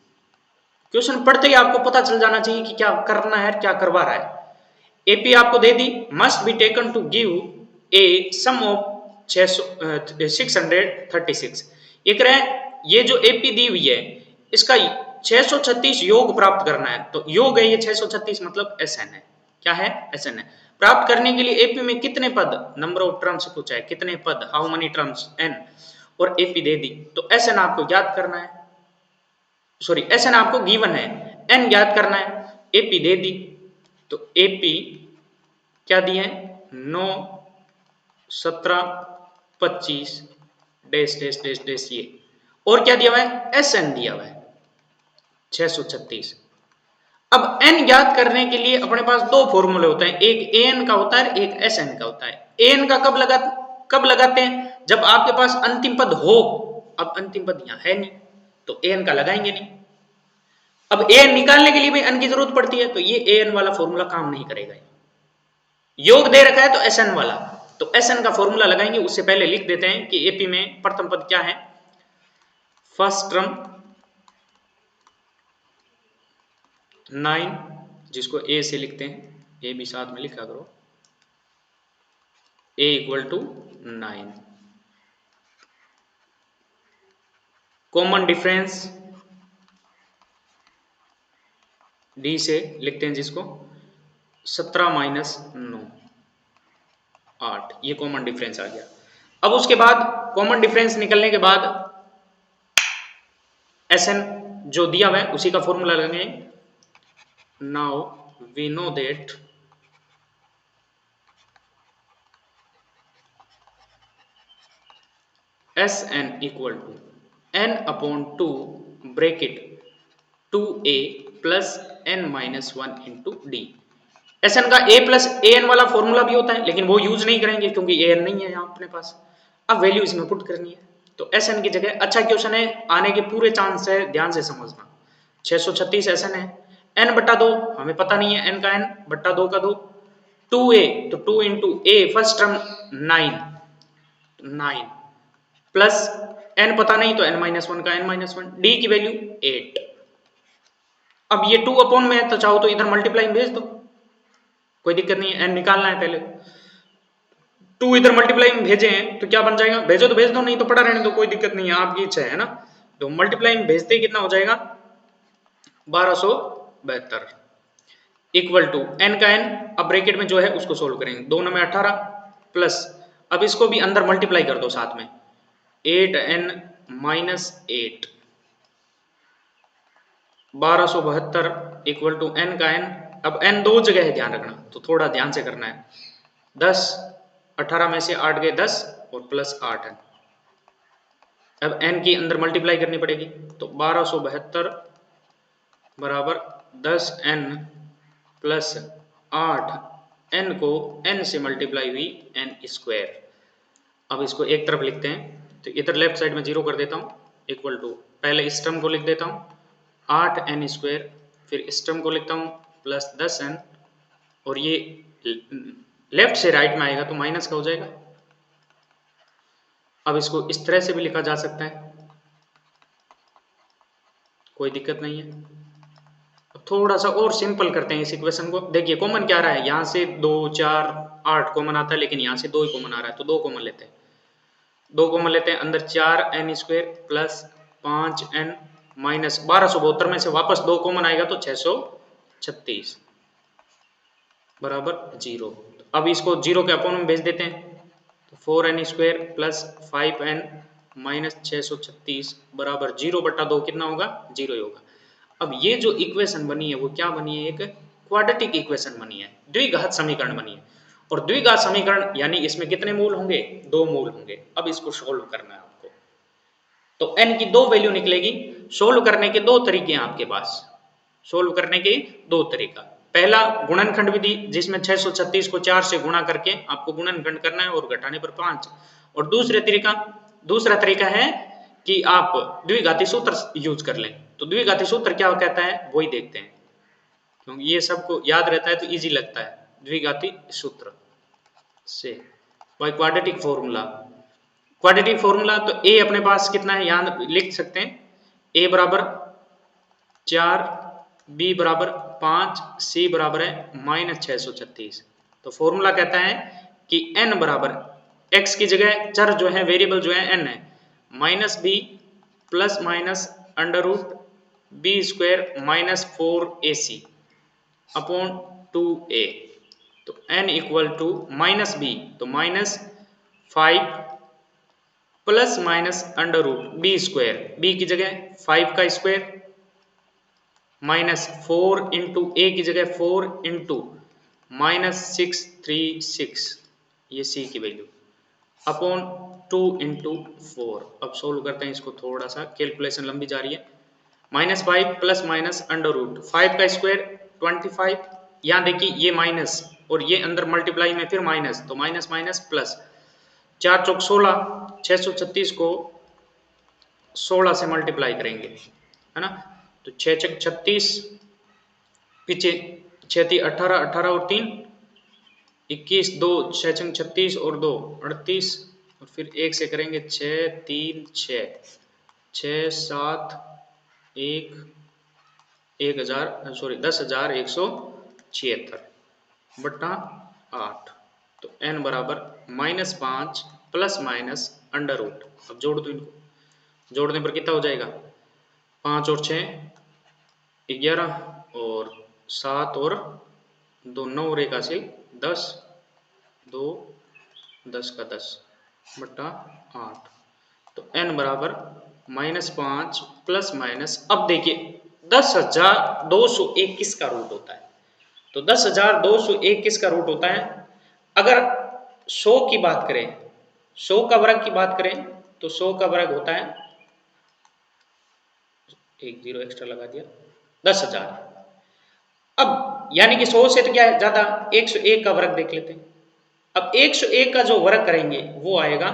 क्वेश्चन पढ़ते ही आपको पता चल जाना चाहिए कि क्या करना है, क्या करवा रहा है। एपी आपको दे दी, must be taken to give a sum of 636। ये कह रहे हैं ये जो एपी दी हुई है इसका 636 योग प्राप्त करना है। तो योग है ये 636 मतलब एसएन है। क्या है? एसएन है। प्राप्त करने के लिए एपी में कितने पद, नंबर ऑफ टर्म्स पूछा है, कितने पद, हाउ मेनी टर्म्स, एन, और एपी दे दी। तो एसएन आपको याद करना है, सॉरी एसएन आपको गिवन है, एन याद करना है, एपी दे दी। तो एपी क्या दिए हैं? 9 17 25 डैश डैश डैश डैश ये, और क्या दिया हुआ है? एसएन दिया हुआ है 636। अब एन ज्ञात करने के लिए अपने पास दो फॉर्मूले होते हैं, एक एन का होता है, एक एसएन का होता है। एन का कब लगाते हैं? जब आपके पास अंतिम पद हो। अब अंतिम पद यहां है नहीं तो एन का लगाएंगे नहीं। अब एन निकालने के लिए भी एन की जरूरत पड़ती है, तो ये एन वाला फॉर्मूला काम नहीं करेगा। योग दे रखा है तो एसएन वाला, तो एसएन का फॉर्मूला लगाएंगे। उससे पहले लिख देते हैं कि एपी में प्रथम पद क्या है? फर्स्ट टर्म 9, जिसको ए से लिखते हैं, ए भी साथ में लिखा करो, a equal to 9। Common difference d से लिखते हैं जिसको 17 माइनस 9 8, ये कॉमन डिफरेंस आ गया। अब उसके बाद कॉमन डिफरेंस निकलने के बाद एसएन जो दिया हुआ है उसी का फॉर्मूला लगाएंगे। Now we know that SN equal to n upon 2 bracket 2a plus n minus 1 into D. SN का a प्लस an वाला फॉर्मूला भी होता है, लेकिन वो यूज नहीं करेंगे क्योंकि an नहीं है यहाँ अपने पास। अब वैल्यू इसमें पुट करनी है, तो एसएन की जगह, अच्छा क्वेश्चन है, आने के पूरे चांस है, ध्यान से समझना। 636 एसएन है, n बटा 2 हमें पता नहीं है, n का n बटा 2 का 2, 2a तो 2 into a first term 9 plus n पता नहीं तो n माइनस 1 का n माइनस 1, डी की वैल्यू 8। अब ये 2 अपॉन में है तो चाहो तो इधर मल्टीप्लाई भेज दो, कोई दिक्कत नहीं है। n निकालना है पहले, 2 इधर मल्टीप्लाई में भेजे हैं तो क्या बन जाएगा? भेजो तो भेज दो, नहीं तो पड़ा रहने दो, कोई दिक्कत नहीं है, आपकी इच्छा है ना। तो मल्टीप्लाई में भेजते ही कितना हो जाएगा? 1272 इक्वल टू n का n, अब ब्रैकेट में जो है उसको सोल्व करेंगे। 2 में 18 प्लस, अब इसको भी अंदर मल्टीप्लाई कर दो साथ में, 8n minus 8, 1272 equal to n का n। अब n दो जगह है, ध्यान रखना, तो थोड़ा ध्यान से करना है। 10 18 में से 8 गए 10 और प्लस 8 n। अब n की अंदर मल्टीप्लाई करनी पड़ेगी, तो 1272 बराबर 10n प्लस 8, n को n से मल्टीप्लाई हुई n स्क्वायर। अब इसको एक तरफ लिखते हैं, तो इधर लेफ्ट साइड में 0 कर देता हूँ, इक्वल टू पहले इस टर्म को लिख देता हूँ 8n स्क्वायर, फिर इस टर्म को लिखता हूँ प्लस 10n, और ये लेफ्ट से राइट में आएगा तो माइनस का हो जाएगा। अब इसको इस तरह से भी लिखा जा सकता है, कोई दिक्कत नहीं है। अब थोड़ा सा और सिंपल करते हैं इस इक्वेशन को। देखिए कॉमन क्या आ रहा है, यहाँ से 2 4 8 कॉमन आता है, लेकिन यहाँ से 2 ही कॉमन आ रहा है, तो 2 कॉमन लेते हैं। 2 कॉमन लेते हैं, अंदर 4n² प्लस 5n माइनस 1272 में से वापस 2 कॉमन आएगा तो 636 बराबर 0। अब इसको 0 के अपोन में भेज देते हैं, तो 4n² प्लस 5n माइनस 636 बराबर 0/2 कितना होगा? 0 ही होगा। अब ये जो इक्वेशन बनी है वो क्या बनी है? एक क्वाड्रेटिक इक्वेशन बनी है, द्विघात समीकरण बनी है। और द्विघात समीकरण यानी इसमें कितने मूल होंगे? 2 मूल होंगे। अब इसको सोल्व करना है आपको, तो n की 2 वैल्यू निकलेगी। सोल्व करने के 2 तरीके हैं आपके पास, सोल्व करने के 2 तरीका। पहला गुणनखंड विधि, जिसमें 636 को 4 से गुणा करके आपको गुणनखंड करना है और घटाने पर 5। और दूसरा तरीका है कि आप द्विघाती सूत्र यूज कर लें। तो द्विघाती सूत्र क्या कहता है वही देखते हैं, क्योंकि ये सबको याद रहता है तो इजी लगता है। द्विघाती सूत्र से बाय क्वाड्रेटिक फॉर्मूला, तो a अपने पास कितना है यहां लिख सकते हैं, a बराबर 4, b बराबर 5, c बराबर है माइनस 636। तो फॉर्मूला कहता है कि n बराबर x की जगह चर जो है, वेरिएबल जो है n है, minus b plus minus under root b square minus 4ac upon 2a। तो n equal to minus b, तो minus 5 plus minus under root b square, b की जगह 5 का स्क्वायर माइनस 4 इंटू a की जगह 4 इंटू माइनस 636, ये c की value upon 2 into 4। अब सोल्व करते हैं इसको, थोड़ा सा कैलकुलेशन लंबी जा रही है। Minus 5 plus minus under root 5 का स्क्वायर 25, यहाँ देखिए ये माइनस और ये अंदर मल्टीप्लाई में फिर माइनस, तो माइनस माइनस प्लस, 4 चौक 16, 636 को 16 से मल्टीप्लाई करेंगे, है ना, तो 6 चौक 36, पीछे 6 × 18, 18 और 3 21, 2 6 चंग 36 और 2 38, और फिर 1 से करेंगे 6 3 6 6 7 1 10,176 बट्टा 8। तो n बराबर -5 प्लस माइनस अंडर रूट। अब जोड़ दो इनको, जोड़ने पर कितना हो जाएगा? 5 और 6 11 और 7 और 2 9 और 1 हासिल 10, 2 10 का 10 बट्टा 8। तो n बराबर -5 प्लस माइनस, अब देखिए 10,201 किसका रूट होता है? तो 10,201 किसका रूट होता है? अगर 100 की बात करें, 100 का वर्ग की बात करें, तो 100 का वर्ग होता है, एक 0 एक्स्ट्रा लगा दिया, 10,000। अब यानी कि 100 से तो क्या है ज्यादा, 101 का वर्ग देख लेते हैं। अब 101 का जो वर्ग करेंगे वो आएगा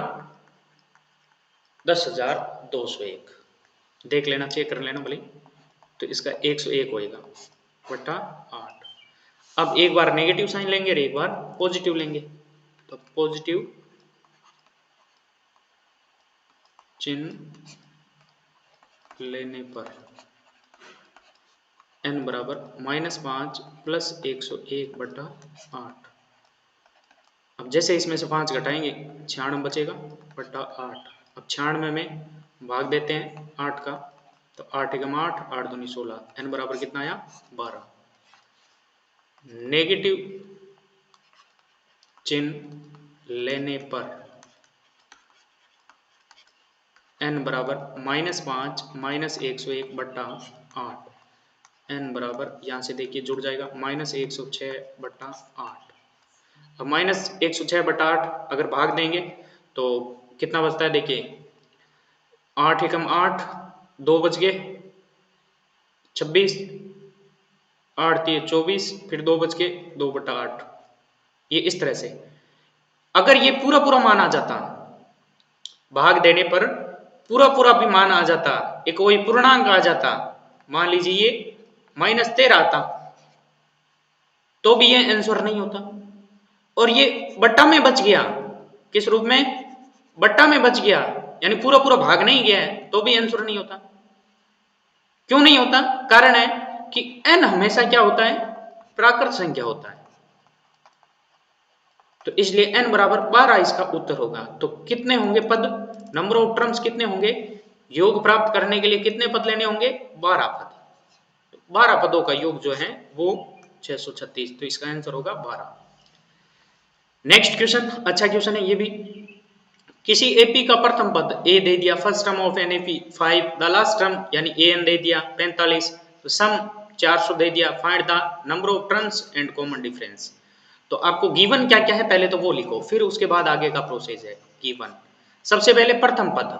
10,201, देख लेना, चेक कर लेना भले। तो इसका 101 होएगा बट्टा 8। अब एक बार नेगेटिव साइन लेंगे और एक बार पॉजिटिव लेंगे, तो पॉजिटिव चिन्ह लेने पर n बराबर -5 प्लस 101 बट्टा 8। अब जैसे इसमें से 5 घटाएंगे 96 बचेगा बट्टा 8। अब 96 में भाग देते हैं 8 का, तो 8 एकम 8, 8 दूनी 16, n बराबर कितना आया? 12। नेगेटिव चिन्ह लेने पर n बराबर -5 माइनस 101 बट्टा 8, n बराबर यहाँ से देखिए जुड़ जाएगा -106 बट्टा 8। अब -106 बट्टा 8 अगर भाग देंगे तो कितना बचता है? देखिए 8 एकम 8, 2 बच गए 26, 8 3 24, फिर 2 बच के 2 बट्टा 8। ये इस तरह से अगर ये पूरा पूरा मान आ जाता, भाग देने पर पूरा पूरा भी मान आ जाता, एक कोई पूर्णांक आ जाता, मान लीजिए ये -13 आता, तो भी ये आंसर नहीं होता। और ये बट्टा में बच गया, किस रूप में? बट्टा में बच गया, यानी पूरा पूरा भाग नहीं गया है, तो भी आंसर नहीं होता। क्यों नहीं होता? कारण है कि n हमेशा क्या होता है? प्राकृत संख्या होता है। तो इसलिए n बराबर 12 इसका उत्तर होगा। तो कितने होंगे पद, नंबर ऑफ टर्म्स कितने होंगे, योग प्राप्त करने के लिए कितने पद लेने होंगे, 12 पद। 12 पदों का योग जो है वो 636, तो इसका आंसर होगा 12। नेक्स्ट क्वेश्चन, अच्छा क्वेश्चन है ये भी। किसी एपी का प्रथम पद ए दे दिया, first term of an AP 5, the last term यानी ए एन दे दिया 45, तो सम 400 दे दिया, find the number of terms and common difference. तो आपको गिवन क्या क्या है पहले तो वो लिखो, फिर उसके बाद आगे का प्रोसेस है। गिवन सबसे पहले प्रथम पद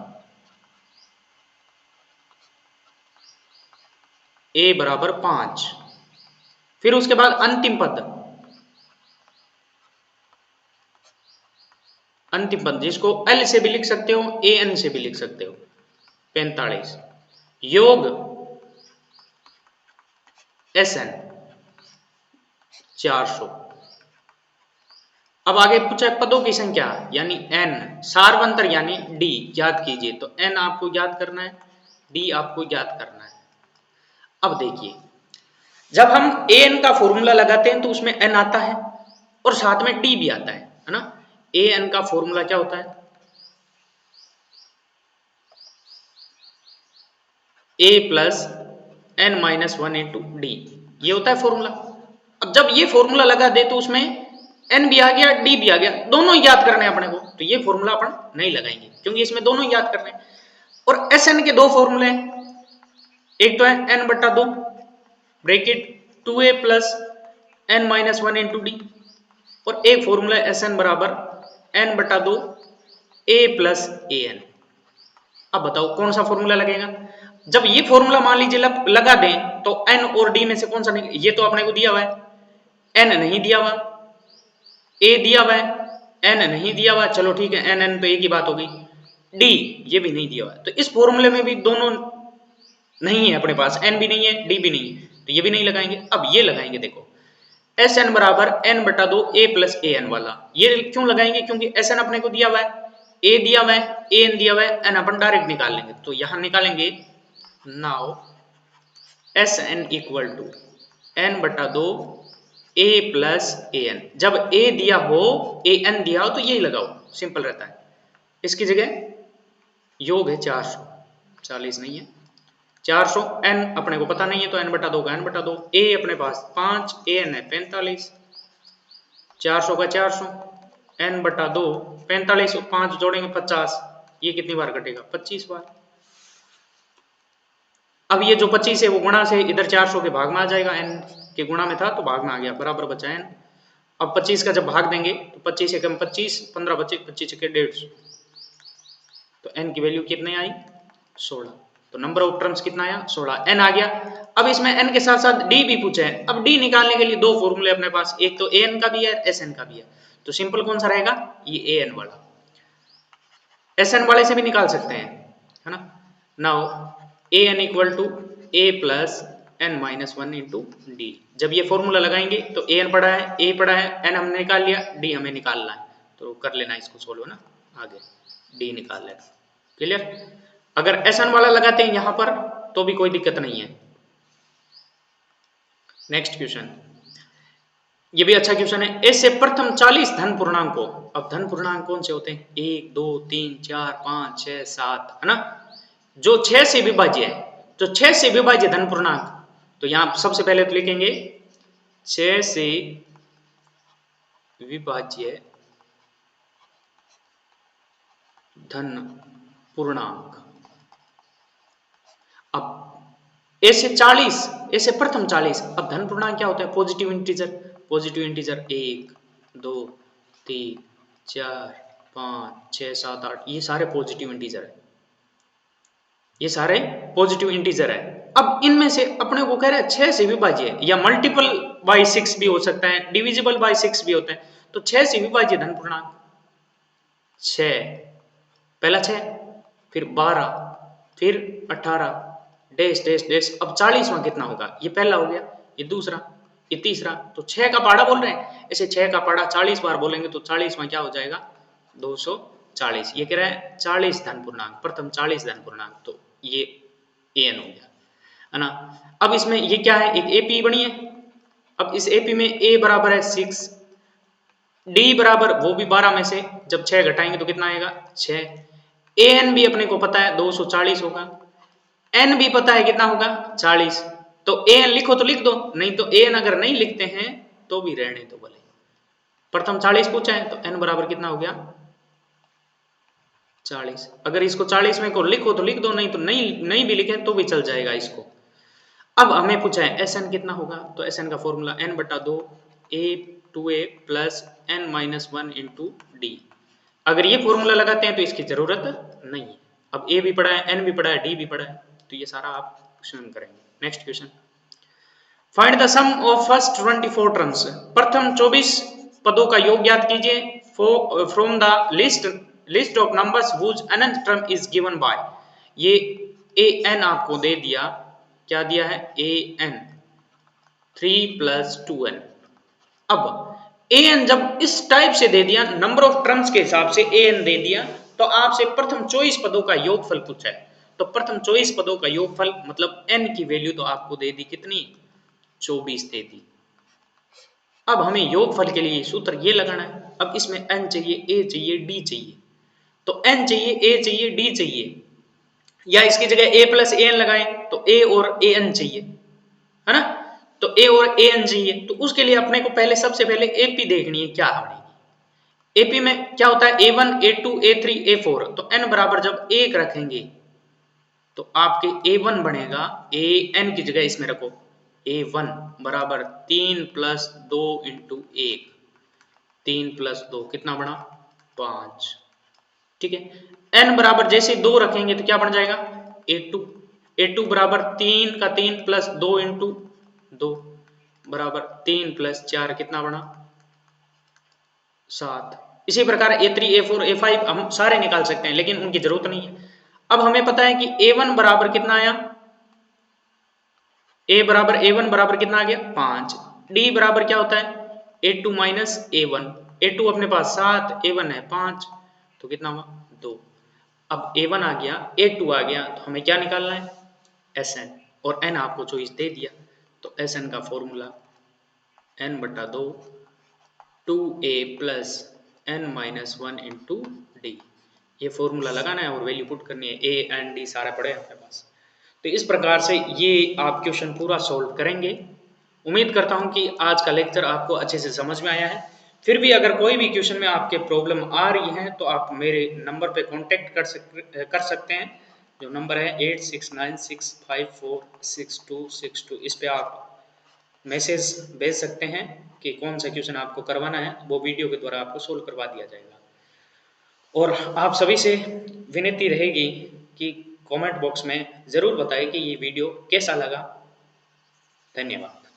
ए बराबर 5, फिर उसके बाद अंतिम पद, अंतिम पद जिसको एल से भी लिख सकते हो, ए एन से भी लिख सकते हो, 45, योग एस एन 400। अब आगे पूछा पदों की संख्या यानी n, सार्वंतर यानी d याद कीजिए। तो n आपको याद करना है, d आपको याद करना है। अब देखिए जब हम an का फॉर्मूला लगाते हैं तो उसमें n आता है और साथ में d भी आता है ना। an का फॉर्मूला क्या होता है, a plus n minus 1 into D, ये होता है फॉर्मूला। अब जब ये फॉर्मूला लगा दे तो उसमें n भी आ गया, d भी आ गया, दोनों याद करने हैं अपने को, तो ये फॉर्मूला अपन नहीं लगाएंगे क्योंकि इसमें दोनों याद करने हैं। और एस एन के दो फॉर्मूले हैं, एक तो है n बट्टा 2 bracket 2a plus n minus 1 into D, और एक फॉर्मूला है एस एन बराबर n बट्टा 2 a प्लस ए एन। अब बताओ कौन सा फॉर्मूला लगेगा। जब ये फॉर्मूला मान लीजिए लगा दें तो n और d में से कौन सा नहीं, ये तो अपने को दिया हुआ है, n नहीं दिया हुआ, a दिया हुआ है, n नहीं दिया हुआ, चलो ठीक है n n तो एक ही बात हो गई, d ये भी नहीं दिया हुआ है। तो इस फॉर्मूले में भी दोनों नहीं है अपने पास, n भी नहीं है d भी नहीं है, तो ये भी नहीं लगाएंगे। अब ये लगाएंगे, देखो एस एन बराबर n बटा 2 a प्लस ए एन वाला, ये क्यों लगाएंगे, क्योंकि एस एन अपने को दिया हुआ है, a दिया हुआ है, ए एन दिया हुआ है, n अपन डायरेक्ट निकाल लेंगे। तो यहां निकालेंगे, now S N equal to n बटा 2 a प्लस ए एन। जब a दिया हो, a n दिया हो तो यही लगाओ, सिंपल रहता है। इसकी जगह योग है 400, 40 नहीं है 400, n अपने को पता नहीं है तो n बटा 2 का n बटा 2, a अपने पास 5, a n है 45, 400 का 400, n बटा 2 45 और 5 जोड़ेंगे 50, ये कितनी बार कटेगा, 25 बार। अब ये जो 25 है वो गुणा से इधर 400 के भाग में आ जाएगा, n के गुणा में था तो भाग में आ गया, बराबर बचा n। अब 25 का जब भाग देंगे तो 25 एकम 25, 15 बचे, 25 के 150, तो n की वैल्यू कितने आई, 16। तो नंबर ऑफ टर्म्स कितना आया, 16, n आ गया। अब इसमें n के साथ साथ d भी पूछा है। अब d निकालने के लिए दो फॉर्मूले अपने पास, एक तो an का भी है, sn का भी है। तो सिंपल कौन सा रहेगा, ये an वाला, sn वाले से भी निकाल सकते हैं, है ना। Now an equal to a plus n minus 1 into D. जब ये फॉर्मूला लगाएंगे तो an पढ़ा है, a पढ़ा है, n हमने निकाल लिया, d हमें निकालना है, तो कर लेना इसको सोल्व ना, आगे d निकाल लेना, क्लियर। अगर Sn वाला लगाते हैं यहां पर तो भी कोई दिक्कत नहीं है। नेक्स्ट क्वेश्चन, ये भी अच्छा क्वेश्चन है। ऐसे प्रथम 40 धन पूर्णांकों, अब धन पूर्णांक कौन से होते हैं, 1 2 3 4 5 6 7, है ना, जो 6 से विभाज्य है, तो 6 से विभाज्य धन पूर्णांक, तो यहां सबसे पहले तो लिखेंगे 6 से विभाज्य धन पूर्णांक। अब ऐसे 40, ऐसे प्रथम 40, अब धन पूर्णांक क्या होता है, पॉजिटिव इंटीजर, पॉजिटिव इंटीजर 1 2 3 4 5 6 7 8, ये सारे पॉजिटिव इंटीजर है, ये सारे पॉजिटिव इंटीजर है। अब इनमें से अपने को कह रहा है 6 से विभाज्य है, या मल्टीपल बाय 6 भी हो सकता है, डिविजिबल बाय 6 भी होता है। तो 6 से विभाज्य धन पूर्णांक 6, पहला 6, फिर 12, फिर 18 डैश डैश डैश। अब 40वां कितना होगा, ये पहला हो गया, ये दूसरा, ये तीसरा, तो 6 का पाड़ा बोल रहे हैं, ऐसे 6 का पाड़ा 40 बार बोलेंगे तो 40वां क्या हो जाएगा, 240। ये कह रहा है 40 धन पूर्णांक, प्रथम 40 धन पूर्णांक, तो ये an हो गया, है ना। अब इसमें ये क्या है, एक एपी बनी है। अब इस एपी में a बराबर है 6, डी बराबर वो भी 12 में से जब 6 घटाएंगे तो कितना आएगा 6। ए एन भी अपने को पता है 240 होगा, एन भी पता है कितना होगा 40। तो ए एन लिखो तो लिख दो, नहीं तो ए एन अगर नहीं लिखते हैं तो भी रहने दो भले। प्रथम 40 पूछा है तो एन बराबर कितना हो गया 40। अगर इसको 40 में को लिखो तो लिख दो, नहीं तो नहीं भी लिखे तो भी चल जाएगा इसको। अब हमें पूछा है एस एन कितना होगा, तो एस एन का फॉर्मूला एन बटा 2 a two a plus n minus 1 into d. अगर ये फॉर्मूला लगाते हैं तो इसकी जरूरत नहीं है। अब ए भी पढ़ा है, एन भी पढ़ा है, डी भी पढ़ा है, तो ये सारा आप क्वेश्चन करेंगे। Next question, find the sum of first 24 terms. प्रथम 24 पदों का योग ज्ञात कीजिए from the list of numbers whose nth term is given by. ये ए एन आपको दे दिया, क्या दिया है ए एन 3 प्लस 2n। अब ए एन जब इस टाइप से दे दिया, नंबर ऑफ टर्म्स के हिसाब से ए एन दे दिया, तो आपसे प्रथम 24 पदों का योगफल पूछा है। तो प्रथम 24 पदों का योगफल मतलब n की वैल्यू तो आपको दे दी कितनी 24 दे दी। अब हमें योगफल के लिए सूत्र ये लगाना है। अब इसमें n चाहिए, a चाहिए, d चाहिए। तो n चाहिए, a चाहिए, d चाहिए, या इसकी जगह a प्लस ए एन लगाएं तो a और a n चाहिए, है ना। तो a और a n चाहिए, तो उसके लिए अपने को पहले सबसे पहले AP देखनी है क्या बनेगी। AP में क्या होता है A1 A2 A3 A4। तो n बराबर जब 1 रखेंगे तो आपके A1 बनेगा, an की जगह इसमें रखो A1 बराबर 3 प्लस 2 इंटू 1, 3 प्लस 2 कितना बना 5। ठीक है। n बराबर जैसे 2 रखेंगे तो क्या बन जाएगा A2 बराबर 3 का 3 प्लस 2 इंटू 2 बराबर 3 प्लस 4 कितना बना 7। इसी प्रकार A3 A4 A5 हम सारे निकाल सकते हैं, लेकिन उनकी जरूरत नहीं है। अब हमें पता है कि A1 बराबर कितना आया, A1 बराबर कितना आ गया 5। D बराबर क्या होता है A2 माइनस A1। A2 अपने पास 7, A1 है 5, तो कितना हुआ 2। अब A1 आ गया, A2 आ गया, तो हमें क्या निकालना है Sn, और n आपको चॉइस दे दिया, तो Sn का फॉर्मूला n बटा 2 2a plus n minus 1 into D. ये फॉर्मूला लगाना है और वैल्यू पुट करनी है। ए एंड डी सारे पड़े हैं अपने पास। तो इस प्रकार से ये आप क्वेश्चन पूरा सॉल्व करेंगे। उम्मीद करता हूं कि आज का लेक्चर आपको अच्छे से समझ में आया है। फिर भी अगर कोई भी क्वेश्चन में आपके प्रॉब्लम आ रही है तो आप मेरे नंबर पे कांटेक्ट कर सकते हैं, जो नंबर है 8696546262। इस पे आप मैसेज भेज सकते हैं कि कौन सा क्वेश्चन आपको करवाना है, वो वीडियो के द्वारा आपको सोल्व करवा दिया जाएगा। और आप सभी से विनती रहेगी कि कमेंट बॉक्स में ज़रूर बताएं कि ये वीडियो कैसा लगा। धन्यवाद।